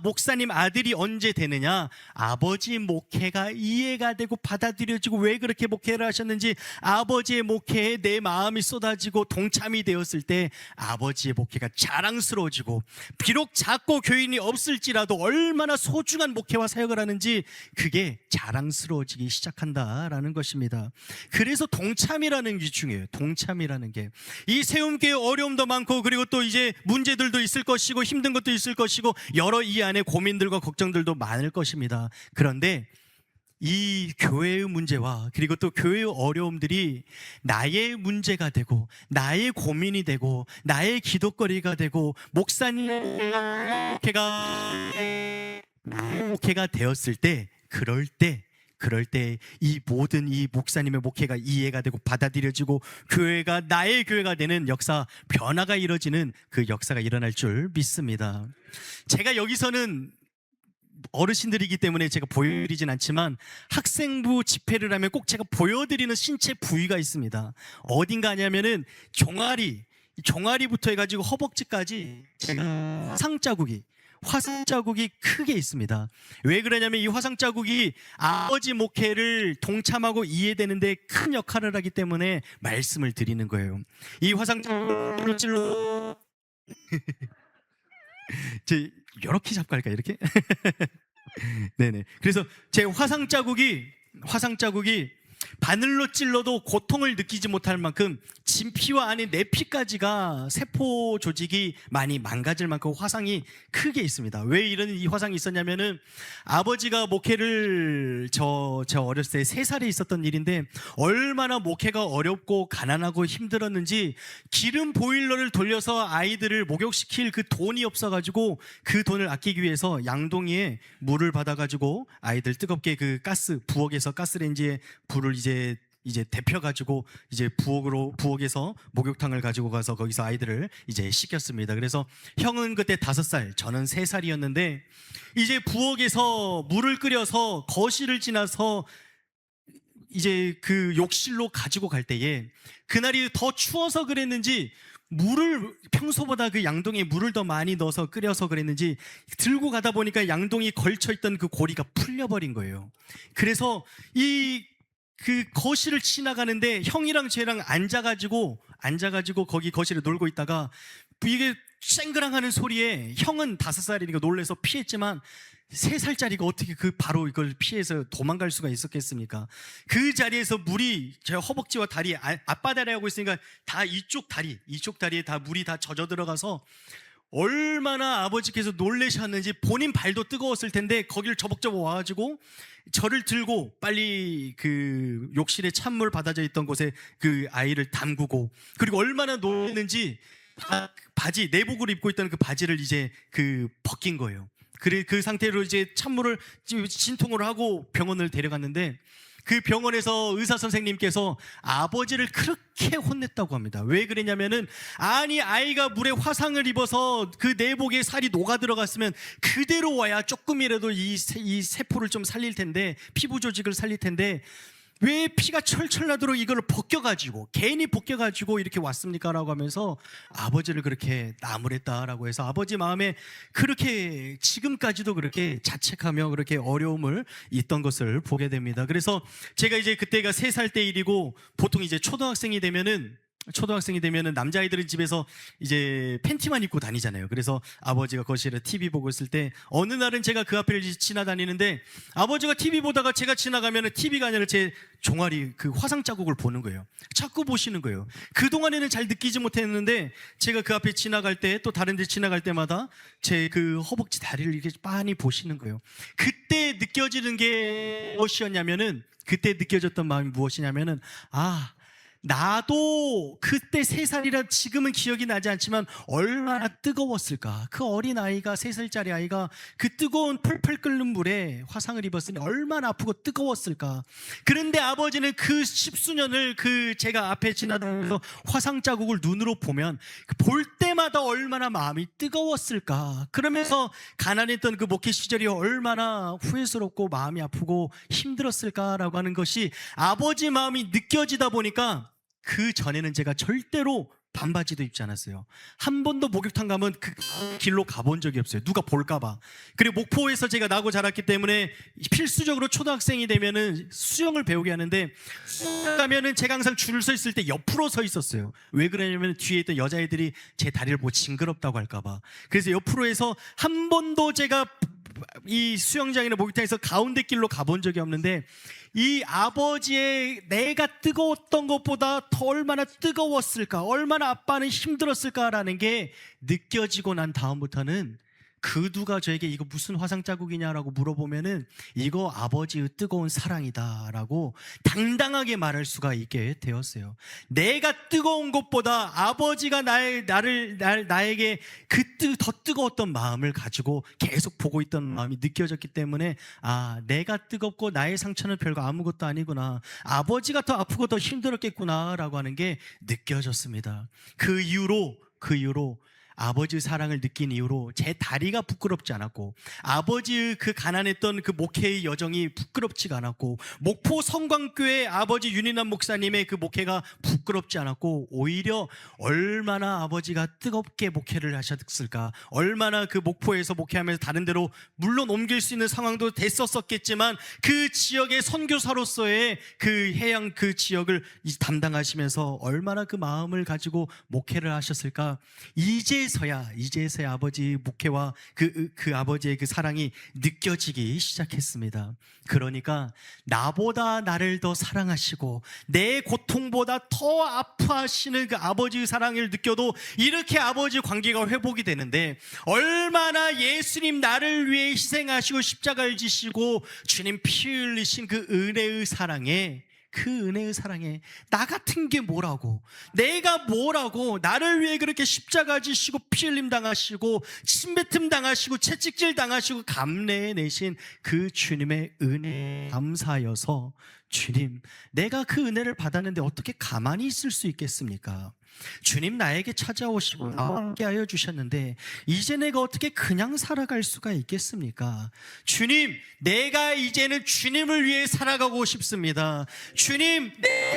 목사님 아들이 언제 되느냐? 아버지 목회가 이해가 되고 받아들여지고 왜 그렇게 목회를 하셨는지 아버지의 목회에 내 마음이 쏟아지고 동참이 되었을 때 아버지의 목회가 자랑스러워지고, 비록 작고 교인이 없을지라도 얼마나 소중한 목회와 사역을 하는지 그게 자랑스러워지기 시작한다라는 것입니다. 그래서 동참이라는 게 중요해요. 동참이라는 게. 이 세움교회 어려움도 많고, 그리고 또 이제 문제들도 있을 것이고 힘든 것도 있을 것이고 여러 이 안에 고민들과 걱정들도 많을 것입니다. 그런데 이 교회의 문제와 그리고 또 교회의 어려움들이 나의 문제가 되고 나의 고민이 되고 나의 기도거리가 되고 목회가 되었을 때, 그럴 때 이 모든 이 목사님의 목회가 이해가 되고 받아들여지고 교회가 나의 교회가 되는 변화가 이루어지는 그 역사가 일어날 줄 믿습니다. 제가 여기서는 어르신들이기 때문에 제가 보여드리진 않지만 학생부 집회를 하면 꼭 제가 보여드리는 신체 부위가 있습니다. 어딘가 하냐면은 종아리부터 해가지고 허벅지까지 제가 화상 자국이 크게 있습니다. 왜 그러냐면 이 화상 자국이 아버지 목회를 동참하고 이해되는데 큰 역할을 하기 때문에 말씀을 드리는 거예요. 이 화상 자국을 이렇게 잡고 할까요? 이렇게? 네네. 그래서 제 화상 자국이 바늘로 찔러도 고통을 느끼지 못할 만큼 진피와 안에 내피까지가 세포 조직이 많이 망가질 만큼 화상이 크게 있습니다. 왜 이런 이 화상이 있었냐면은 아버지가 목회를 저 어렸을 때 3살에 있었던 일인데, 얼마나 목회가 어렵고 가난하고 힘들었는지 기름 보일러를 돌려서 아이들을 목욕시킬 그 돈이 없어가지고 그 돈을 아끼기 위해서 양동이에 물을 받아가지고 아이들 뜨겁게 그 부엌에서 가스레인지에 불을 이제 데펴가지고 이제 부엌에서 목욕탕을 가지고 가서 거기서 아이들을 이제 씻겼습니다. 그래서 형은 그때 5살, 저는 3살이었는데 이제 부엌에서 물을 끓여서 거실을 지나서 이제 그 욕실로 가지고 갈 때에, 그날이 더 추워서 그랬는지 물을 평소보다 그 양동이에 물을 더 많이 넣어서 끓여서 그랬는지 들고 가다 보니까 양동이 걸쳐있던 그 고리가 풀려버린 거예요. 그래서 그 거실을 지나가는데 형이랑 쟤랑 앉아가지고 거기 거실에 놀고 있다가 이게 쨍그랑하는 소리에 형은 5살이니까 놀래서 피했지만 3살짜리가 어떻게 바로 이걸 피해서 도망갈 수가 있었겠습니까? 그 자리에서 물이 제 허벅지와 다리, 앞바다리 하고 있으니까 다 이쪽 다리에 다 물이 다 젖어 들어가서 얼마나 아버지께서 놀라셨는지, 본인 발도 뜨거웠을 텐데 거기를 저벅저벅 와가지고 저를 들고 빨리 그 욕실에 찬물 받아져 있던 곳에 그 아이를 담그고, 그리고 얼마나 놀랐는지 바지, 내복을 입고 있던 그 바지를 이제 벗긴 거예요. 그 상태로 이제 찬물을 진통을 하고 병원을 데려갔는데, 그 병원에서 의사 선생님께서 아버지를 그렇게 혼냈다고 합니다. 왜 그랬냐면은, 아이가 물에 화상을 입어서 그 내복에 살이 녹아 들어갔으면 그대로 와야 조금이라도 이 세포를 좀 살릴 텐데, 피부 조직을 살릴 텐데 왜 피가 철철 나도록 이걸 괜히 벗겨가지고 이렇게 왔습니까? 라고 하면서 아버지를 그렇게 나무랬다라고 해서 아버지 마음에 그렇게 지금까지도 그렇게 자책하며 그렇게 어려움을 있던 것을 보게 됩니다. 그래서 제가 이제 그때가 3살 때 일이고, 보통 이제 초등학생이 되면은 남자아이들은 집에서 이제 팬티만 입고 다니잖아요. 그래서 아버지가 거실에 TV 보고 있을 때 어느 날은 제가 그 앞을 지나다니는데 아버지가 TV 보다가 제가 지나가면 TV가 아니라 제 종아리 그 화상 자국을 보는 거예요. 자꾸 보시는 거예요. 그동안에는 잘 느끼지 못했는데 제가 그 앞에 지나갈 때, 또 다른 데 지나갈 때마다 제 그 허벅지 다리를 이렇게 빤히 보시는 거예요. 그때 느껴지는 게 무엇이었냐면은, 그때 느껴졌던 마음이 무엇이냐면은, 나도 그때 3살이라 지금은 기억이 나지 않지만 얼마나 뜨거웠을까. 그 어린아이가 3살짜리 아이가 그 뜨거운 펄펄 끓는 물에 화상을 입었으니 얼마나 아프고 뜨거웠을까. 그런데 아버지는 그 십수년을 그 제가 앞에 지나다니면서 화상 자국을 눈으로 보면 볼 때마다 얼마나 마음이 뜨거웠을까. 그러면서 가난했던 그 목회 시절이 얼마나 후회스럽고 마음이 아프고 힘들었을까라고 하는 것이 아버지 마음이 느껴지다 보니까 그 전에는 제가 절대로 반바지도 입지 않았어요. 한 번도 목욕탕 가면 그 길로 가본 적이 없어요. 누가 볼까봐. 그리고 목포에서 제가 나고 자랐기 때문에 필수적으로 초등학생이 되면은 수영을 배우게 하는데, 가면은 제가 항상 줄을 서 있을 때 옆으로 서 있었어요. 왜 그러냐면 뒤에 있던 여자애들이 제 다리를 보고 징그럽다고 할까봐. 그래서 옆으로 해서 한 번도 제가 이 수영장이나 목욕탕에서 가운데 길로 가본 적이 없는데, 이 아버지의 내가 뜨거웠던 것보다 더 얼마나 뜨거웠을까, 얼마나 아빠는 힘들었을까라는 게 느껴지고 난 다음부터는 그 누가 저에게 이거 무슨 화상 자국이냐라고 물어보면은 이거 아버지의 뜨거운 사랑이다라고 당당하게 말할 수가 있게 되었어요. 내가 뜨거운 것보다 아버지가 나에게 더 뜨거웠던 마음을 가지고 계속 보고 있던 마음이 느껴졌기 때문에, 아, 내가 뜨겁고 나의 상처는 별거 아무것도 아니구나, 아버지가 더 아프고 더 힘들었겠구나라고 하는 게 느껴졌습니다. 그 이후로 아버지의 사랑을 느낀 이후로 제 다리가 부끄럽지 않았고, 아버지의 그 가난했던 그 목회의 여정이 부끄럽지가 않았고, 목포 성광교회 아버지 윤인환 목사님의 그 목회가 부끄럽지 않았고, 오히려 얼마나 아버지가 뜨겁게 목회를 하셨을까, 얼마나 그 목포에서 목회하면서 다른 데로 물론 옮길 수 있는 상황도 됐었겠지만 그 지역의 선교사로서의 그 해양 그 지역을 담당하시면서 얼마나 그 마음을 가지고 목회를 하셨을까. 이제서야 아버지 목회와 그 아버지의 그 사랑이 느껴지기 시작했습니다. 그러니까 나보다 나를 더 사랑하시고 내 고통보다 더 아파하시는 그 아버지의 사랑을 느껴도 이렇게 아버지 관계가 회복이 되는데, 얼마나 예수님 나를 위해 희생하시고 십자가를 지시고 주님 피 흘리신 그 은혜의 사랑에, 그 은혜의 사랑에 나 같은 게 뭐라고, 내가 뭐라고, 나를 위해 그렇게 십자가 지시고 피 흘림 당하시고 침뱉음 당하시고 채찍질 당하시고 감내내신 그 주님의 은혜 감사여서, 주님, 내가 그 은혜를 받았는데 어떻게 가만히 있을 수 있겠습니까? 주님 나에게 찾아오시고 나와 함께 하여 주셨는데 이제 내가 어떻게 그냥 살아갈 수가 있겠습니까? 주님, 내가 이제는 주님을 위해 살아가고 싶습니다. 주님,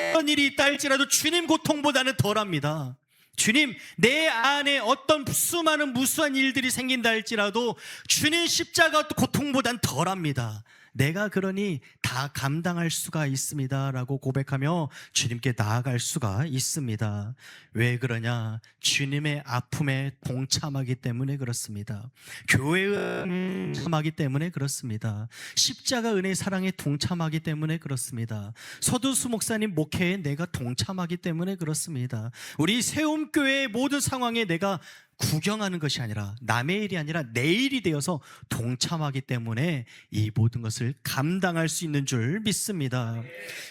어떤 일이 있다 할지라도 주님 고통보다는 덜합니다. 주님, 내 안에 어떤 수많은 무수한 일들이 생긴다 할지라도 주님 십자가 고통보단 덜합니다. 내가 그러니 다 감당할 수가 있습니다 라고 고백하며 주님께 나아갈 수가 있습니다. 왜 그러냐? 주님의 아픔에 동참하기 때문에 그렇습니다. 교회에 동참하기 때문에 그렇습니다. 십자가 은혜의 사랑에 동참하기 때문에 그렇습니다. 서두수 목사님 목회에 내가 동참하기 때문에 그렇습니다. 우리 세움교회의 모든 상황에 내가 구경하는 것이 아니라, 남의 일이 아니라 내 일이 되어서 동참하기 때문에 이 모든 것을 감당할 수 있는 줄 믿습니다.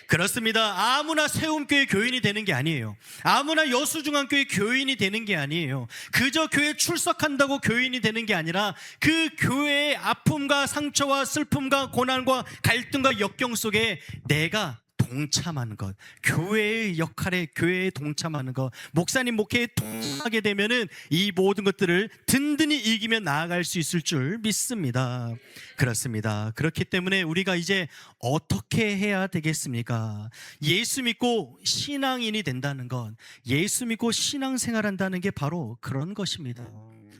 그렇습니다. 아무나 세움교회 교인이 되는 게 아니에요. 아무나 여수중앙교회 교인이 되는 게 아니에요. 그저 교회 출석한다고 교인이 되는 게 아니라 그 교회의 아픔과 상처와 슬픔과 고난과 갈등과 역경 속에 내가 동참하는 것, 교회의 역할에 교회에 동참하는 것, 목사님 목회에 동참하게 되면은 이 모든 것들을 든든히 이기며 나아갈 수 있을 줄 믿습니다. 그렇습니다. 그렇기 때문에 우리가 이제 어떻게 해야 되겠습니까? 예수 믿고 신앙인이 된다는 것, 예수 믿고 신앙생활한다는 게 바로 그런 것입니다.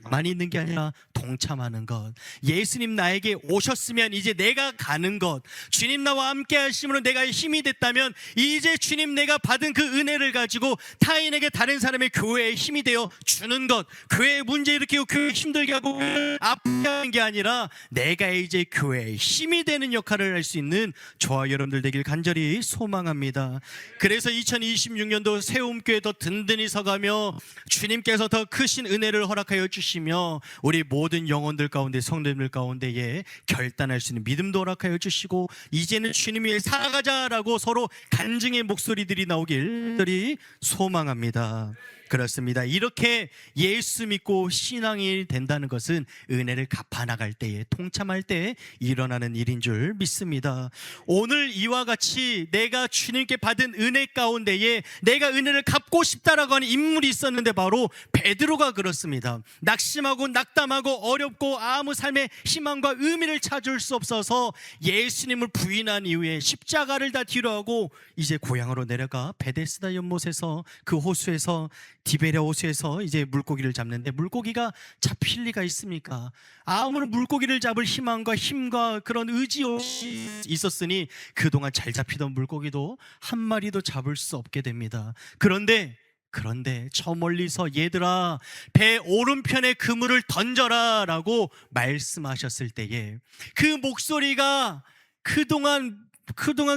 많이 있는 게 아니라 동참하는 것. 예수님 나에게 오셨으면 이제 내가 가는 것, 주님 나와 함께 하심으로 내가 힘이 됐다면 이제 주님 내가 받은 그 은혜를 가지고 타인에게, 다른 사람의 교회에 힘이 되어 주는 것, 교회에 문제 일으키고 교회 힘들게 하고 아프게 하는 게 아니라 내가 이제 교회에 힘이 되는 역할을 할 수 있는 저와 여러분들 되길 간절히 소망합니다. 그래서 2026년도 세움교회 더 든든히 서가며 주님께서 더 크신 은혜를 허락하여 주시고 주시며 우리 모든 영혼들 가운데 성도님들 가운데에 결단할 수 있는 믿음도 허락하여 주시고 이제는 주님 위해 살아가자라고 서로 간증의 목소리들이 나오길 소망합니다. 그렇습니다. 이렇게 예수 믿고 신앙이 된다는 것은 은혜를 갚아나갈 때에, 통참할 때에 일어나는 일인 줄 믿습니다. 오늘 이와 같이 내가 주님께 받은 은혜 가운데에 내가 은혜를 갚고 싶다라고 하는 인물이 있었는데 바로 베드로가 그렇습니다. 낙심하고 낙담하고 어렵고 아무 삶의 희망과 의미를 찾을 수 없어서 예수님을 부인한 이후에 십자가를 다 뒤로하고 이제 고향으로 내려가 베데스다 연못에서 그 호수에서 디베랴 호수에서 이제 물고기를 잡는데, 물고기가 잡힐 리가 있습니까? 아무런 물고기를 잡을 희망과 힘과 그런 의지 없이 있었으니 그동안 잘 잡히던 물고기도 한 마리도 잡을 수 없게 됩니다. 그런데 저 멀리서 얘들아 배 오른편에 그물을 던져라 라고 말씀하셨을 때에 그 목소리가 그동안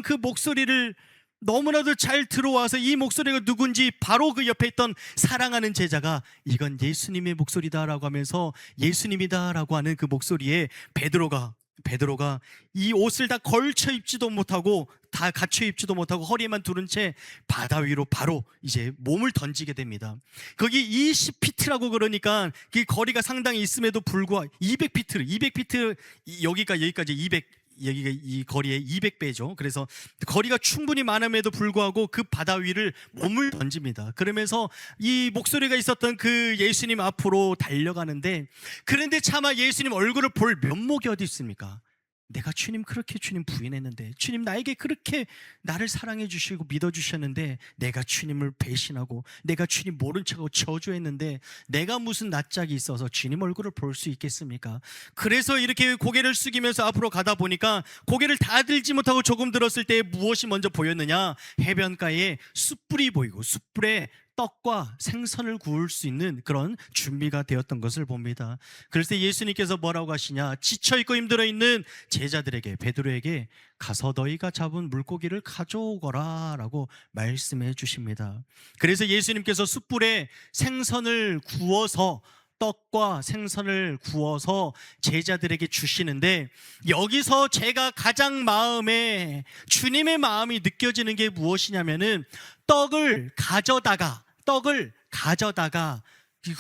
그 목소리를 너무나도 잘 들어와서 이 목소리가 누군지 바로 그 옆에 있던 사랑하는 제자가 이건 예수님의 목소리다라고 하면서 예수님이다라고 하는 그 목소리에 베드로가 이 옷을 다 걸쳐 입지도 못하고 다 갖춰 입지도 못하고 허리에만 두른 채 바다 위로 바로 이제 몸을 던지게 됩니다. 거기 20피트라고 그러니까 그 거리가 상당히 있음에도 불구하고 200피트 여기까지 200 여기가 이 거리의 200배죠. 그래서 거리가 충분히 많음에도 불구하고 그 바다 위를 몸을 던집니다. 그러면서 이 목소리가 있었던 그 예수님 앞으로 달려가는데, 그런데 차마 예수님 얼굴을 볼 면목이 어디 있습니까? 내가 주님 그렇게 주님 부인했는데, 주님 나에게 그렇게 나를 사랑해 주시고 믿어 주셨는데 내가 주님을 배신하고 내가 주님 모른 척하고 저주했는데 내가 무슨 낯짝이 있어서 주님 얼굴을 볼 수 있겠습니까? 그래서 이렇게 고개를 숙이면서 앞으로 가다 보니까 고개를 다 들지 못하고 조금 들었을 때 무엇이 먼저 보였느냐? 해변가에 숯불이 보이고 숯불에 떡과 생선을 구울 수 있는 그런 준비가 되었던 것을 봅니다. 그래서 예수님께서 뭐라고 하시냐? 지쳐있고 힘들어있는 제자들에게, 베드로에게 가서 너희가 잡은 물고기를 가져오거라 라고 말씀해 주십니다. 그래서 예수님께서 숯불에 생선을 구워서, 떡과 생선을 구워서 제자들에게 주시는데, 여기서 제가 가장 마음에 주님의 마음이 느껴지는 게 무엇이냐면은 떡을 가져다가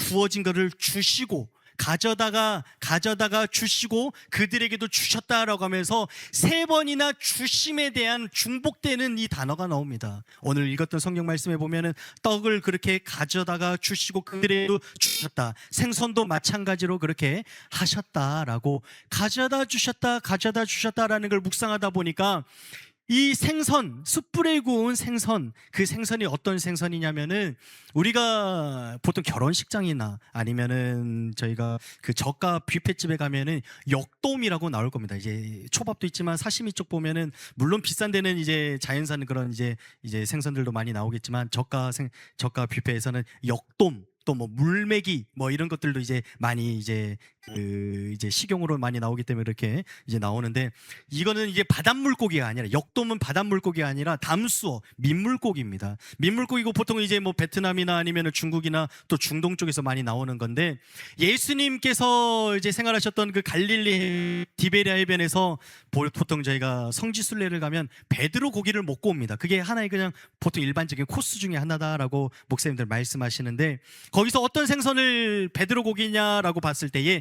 구워진 것을 주시고 가져다가 주시고 그들에게도 주셨다라고 하면서 3번이나 주심에 대한 중복되는 이 단어가 나옵니다. 오늘 읽었던 성경 말씀에 보면은 떡을 그렇게 가져다가 주시고 그들에게도 주셨다, 생선도 마찬가지로 그렇게 하셨다라고 가져다 주셨다라는 걸 묵상하다 보니까 이 생선, 숯불에 구운 생선, 그 생선이 어떤 생선이냐면은 우리가 보통 결혼식장이나 아니면은 저희가 그 저가 뷔페집에 가면은 역돔이라고 나올 겁니다. 이제 초밥도 있지만 사시미 쪽 보면은 물론 비싼 데는 이제 자연산 그런 이제 생선들도 많이 나오겠지만 저가 뷔페에서는 역돔, 또 뭐 물메기 뭐 이런 것들도 이제 많이 이제 식용으로 많이 나오기 때문에 이렇게 이제 나오는데, 이거는 이제 바닷물고기가 아니라, 역돔은 바닷물고기가 아니라 담수어 민물고기입니다. 민물고기고 보통 이제 뭐 베트남이나 아니면 중국이나 또 중동 쪽에서 많이 나오는 건데, 예수님께서 이제 생활하셨던 그 갈릴리 디베랴 해변에서 보통 저희가 성지순례를 가면 베드로 고기를 먹고 옵니다. 그게 하나의 그냥 보통 일반적인 코스 중에 하나다라고 목사님들 말씀하시는데, 거기서 어떤 생선을 베드로 고기냐라고 봤을 때에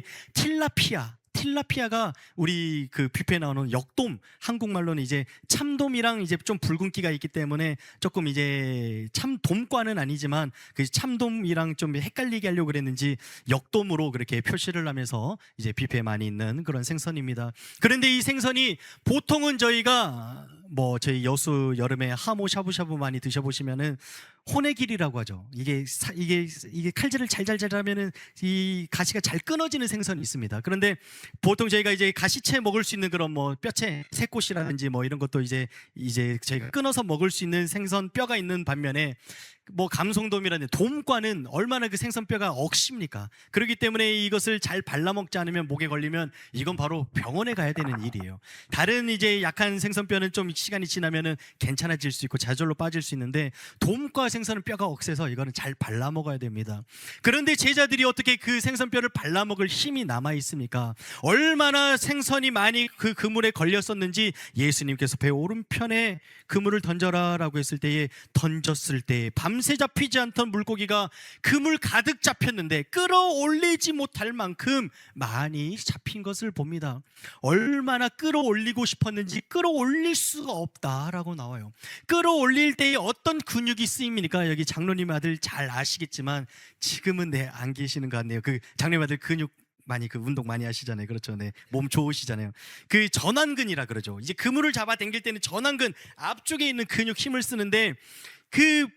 틸라피아가 우리 그 뷔페에 나오는 역돔, 한국말로는 이제 참돔이랑 이제 좀 붉은기가 있기 때문에 조금 이제 참돔과는 아니지만 그 참돔이랑 좀 헷갈리게 하려고 그랬는지 역돔으로 그렇게 표시를 하면서 이제 뷔페에 많이 있는 그런 생선입니다. 그런데 이 생선이 보통은 저희가 뭐 저희 여수 여름에 하모 샤브샤브 많이 드셔보시면은 호네길이라고 하죠. 이게 칼질을 잘 하면은 이 가시가 잘 끊어지는 생선이 있습니다. 그런데 보통 저희가 이제 가시채 먹을 수 있는 그런 뭐 뼈채, 새꼬시라든지 뭐 이런 것도 이제 저희가 끊어서 먹을 수 있는 생선 뼈가 있는 반면에 뭐 감성돔이라는 돔과는 얼마나 그 생선뼈가 억십니까? 그렇기 때문에 이것을 잘 발라먹지 않으면 목에 걸리면 이건 바로 병원에 가야 되는 일이에요. 다른 이제 약한 생선뼈는 좀 시간이 지나면은 괜찮아질 수 있고 좌절로 빠질 수 있는데, 돔과 생선은 뼈가 억세서 이거는 잘 발라 먹어야 됩니다. 그런데 제자들이 어떻게 그 생선뼈를 발라 먹을 힘이 남아 있습니까? 얼마나 생선이 많이 그 그물에 걸렸었는지 예수님께서 배 오른편에 그물을 던져라라고 했을 때에 던졌을 때 밤새 잡히지 않던 물고기가 그물 가득 잡혔는데 끌어올리지 못할 만큼 많이 잡힌 것을 봅니다. 얼마나 끌어올리고 싶었는지 끌어올릴 수가 없다라고 나와요. 끌어올릴 때에 어떤 근육이 쓰입니까? 여기 장로님 아들 잘 아시겠지만 지금은 안 계시는 것 같네요. 그 장로님 아들 근육 많이 그 운동 많이 하시잖아요. 그렇죠. 네. 몸 좋으시잖아요. 그 전완근이라 그러죠. 이제 그물을 잡아 당길 때는 전완근 앞쪽에 있는 근육 힘을 쓰는데 그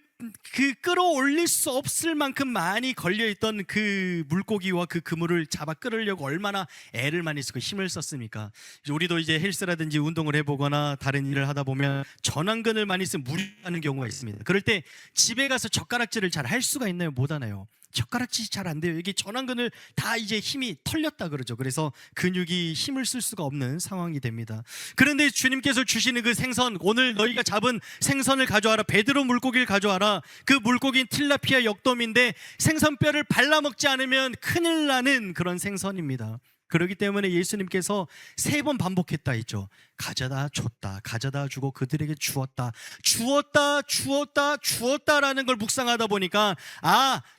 끌어올릴 수 없을 만큼 많이 걸려있던 그 물고기와 그 그물을 잡아 끌으려고 얼마나 애를 많이 쓰고 힘을 썼습니까? 우리도 이제 헬스라든지 운동을 해보거나 다른 일을 하다 보면 전완근을 많이 쓰면 무리하는 경우가 있습니다. 그럴 때 집에 가서 젓가락질을 잘 할 수가 있나요? 못 하나요? 젓가락질이 잘 안 돼요. 이게 전완근을 다 이제 힘이 털렸다 그러죠. 그래서 근육이 힘을 쓸 수가 없는 상황이 됩니다. 그런데 주님께서 주시는 그 생선, 오늘 너희가 잡은 생선을 가져와라, 베드로 물고기를 가져와라. 그 물고기는 틸라피아 역돔인데 생선뼈를 발라먹지 않으면 큰일 나는 그런 생선입니다. 그렇기 때문에 예수님께서 3번 반복했다 했죠. 가져다 줬다, 가져다 주고 그들에게 주었다, 주었다, 주었다, 주었다라는 걸 묵상하다 보니까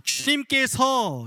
주님께서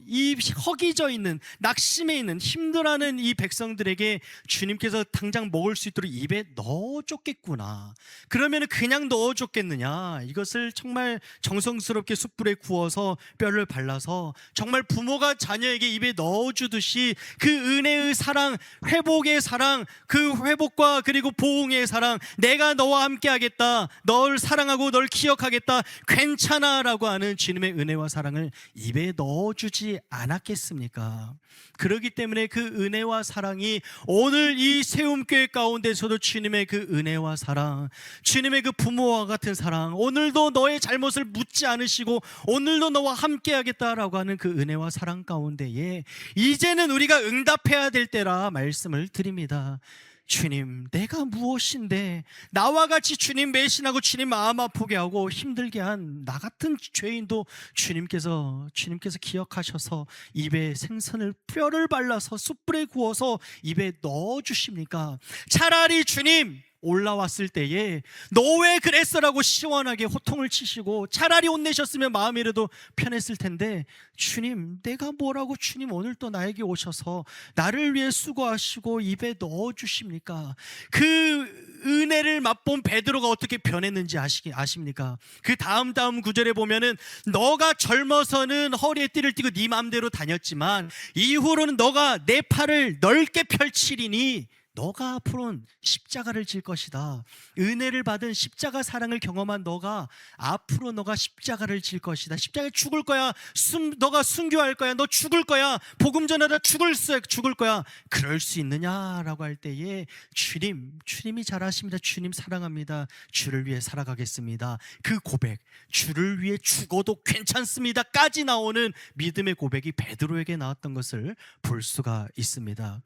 이 허기져 있는, 낙심해 있는, 힘들어하는 이 백성들에게 주님께서 당장 먹을 수 있도록 입에 넣어줬겠구나. 그러면 그냥 넣어줬겠느냐? 이것을 정말 정성스럽게 숯불에 구워서 뼈를 발라서 정말 부모가 자녀에게 입에 넣어주듯이 그 은혜의 사랑, 회복의 사랑, 그 회복과 그리고 보응의 사랑, 내가 너와 함께 하겠다, 널 사랑하고 널 기억하겠다, 괜찮아 라고 하는 주님의 은혜와 사랑을 입에 넣어주지 않았겠습니까? 그렇기 때문에 그 은혜와 사랑이 오늘 이 세움교회 가운데서도 주님의 그 은혜와 사랑, 주님의 그 부모와 같은 사랑, 오늘도 너의 잘못을 묻지 않으시고 오늘도 너와 함께 하겠다라고 하는 그 은혜와 사랑 가운데에 이제는 우리가 응답해야 될 때라 말씀을 드립니다. 주님, 내가 무엇인데 나와 같이 주님 매신하고 주님 마음 아프게 하고 힘들게 한 나 같은 죄인도 주님께서 기억하셔서 입에 생선을 뼈를 발라서 숯불에 구워서 입에 넣어주십니까? 차라리 주님 올라왔을 때에 너 왜 그랬어라고 시원하게 호통을 치시고 차라리 혼내셨으면 마음이라도 편했을 텐데, 주님 내가 뭐라고 주님 오늘 또 나에게 오셔서 나를 위해 수고하시고 입에 넣어주십니까? 그 은혜를 맛본 베드로가 어떻게 변했는지 아십니까? 그 다음 구절에 보면은 너가 젊어서는 허리에 띠를 띠고 네 마음대로 다녔지만 이후로는 너가 내 팔을 넓게 펼치리니 너가 앞으로는 십자가를 질 것이다. 은혜를 받은 십자가 사랑을 경험한 너가 앞으로 너가 십자가를 질 것이다. 십자가에 죽을 거야. 너가 순교할 거야. 너 죽을 거야. 복음 전하다 죽을 거야. 그럴 수 있느냐라고 할 때에 주님이 잘하십니다. 주님 사랑합니다. 주를 위해 살아가겠습니다. 그 고백, 주를 위해 죽어도 괜찮습니다까지 나오는 믿음의 고백이 베드로에게 나왔던 것을 볼 수가 있습니다.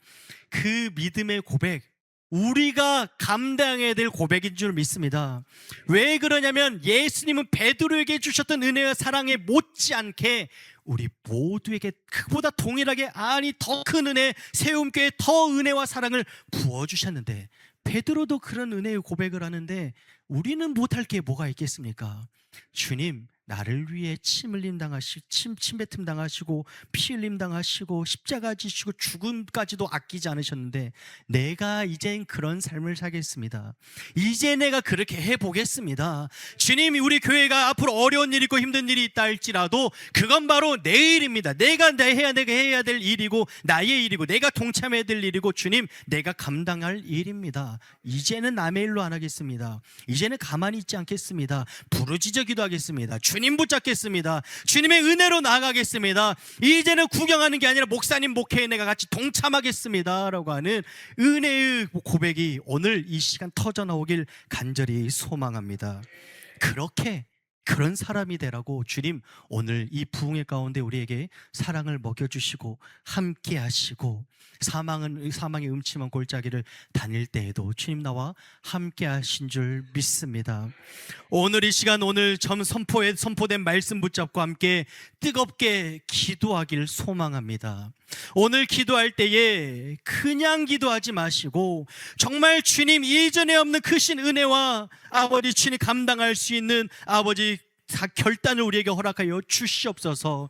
그 믿음의 고백, 우리가 감당해야 될 고백인 줄 믿습니다. 왜 그러냐면 예수님은 베드로에게 주셨던 은혜와 사랑에 못지않게 우리 모두에게 그보다 동일하게, 아니 더 큰 은혜, 세움교회에 더 은혜와 사랑을 부어주셨는데, 베드로도 그런 은혜의 고백을 하는데 우리는 못할 게 뭐가 있겠습니까? 주님, 나를 위해 침 뱉음 당하시고 피 흘림 당하시고 십자가 지시고 죽음까지도 아끼지 않으셨는데 내가 이젠 그런 삶을 살겠습니다. 이제 내가 그렇게 해보겠습니다. 주님이 우리 교회가 앞으로 어려운 일이 있고 힘든 일이 있다 할지라도 그건 바로 내 일입니다. 내가 해야 될 일이고 나의 일이고 내가 동참해야 될 일이고 주님 내가 감당할 일입니다. 이제는 남의 일로 안 하겠습니다. 이제는 가만히 있지 않겠습니다. 부르짖어 기도하겠습니다. 주님 붙잡겠습니다. 주님의 은혜로 나아가겠습니다. 이제는 구경하는 게 아니라 목사님 목회에 내가 같이 동참하겠습니다 라고 하는 은혜의 고백이 오늘 이 시간 터져 나오길 간절히 소망합니다. 그런 사람이 되라고 주님 오늘 이 부흥회 가운데 우리에게 사랑을 먹여주시고 함께 하시고 사망의 음침한 골짜기를 다닐 때에도 주님 나와 함께 하신 줄 믿습니다. 오늘 이 시간 오늘 선포된 말씀 붙잡고 함께 뜨겁게 기도하길 소망합니다. 오늘 기도할 때에 그냥 기도하지 마시고 정말 주님 이전에 없는 크신 은혜와 아버지 주님 감당할 수 있는 아버지 결단을 우리에게 허락하여 주시옵소서.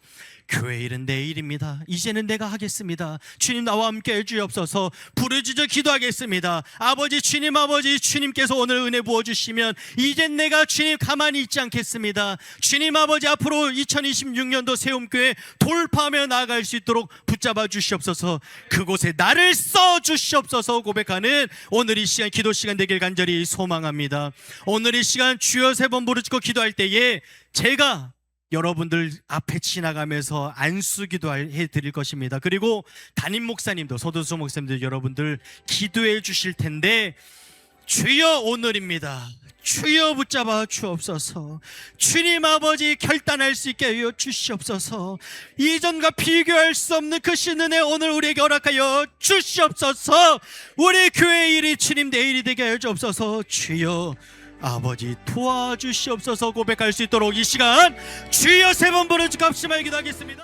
교회 일은 내 일입니다. 이제는 내가 하겠습니다. 주님 나와 함께 해주옵소서. 부르짖어 기도하겠습니다. 아버지 주님 아버지 주님께서 오늘 은혜 부어주시면 이젠 내가 주님 가만히 있지 않겠습니다. 주님 아버지 앞으로 2026년도 세움교회 돌파하며 나아갈 수 있도록 붙잡아 주시옵소서. 그곳에 나를 써 주시옵소서 고백하는 오늘 이 시간 기도 시간 되길 간절히 소망합니다. 오늘 이 시간 주여 3번 부르짖고 기도할 때에 제가 여러분들 앞에 지나가면서 안수기도 해드릴 것입니다. 그리고 담임 목사님도 서두수 목사님도 여러분들 기도해 주실 텐데 주여 오늘입니다. 주여 붙잡아 주옵소서. 주님 아버지 결단할 수 있게 하여 주시옵소서. 이전과 비교할 수 없는 그 신은혜 오늘 우리에게 허락하여 주시옵소서. 우리 교회 일이 주님 내일이 되게 하여 주옵소서. 주여 아버지 도와주시옵소서 고백할 수 있도록 이 시간 주여 3번 부르짖고 합심하여 기도하겠습니다.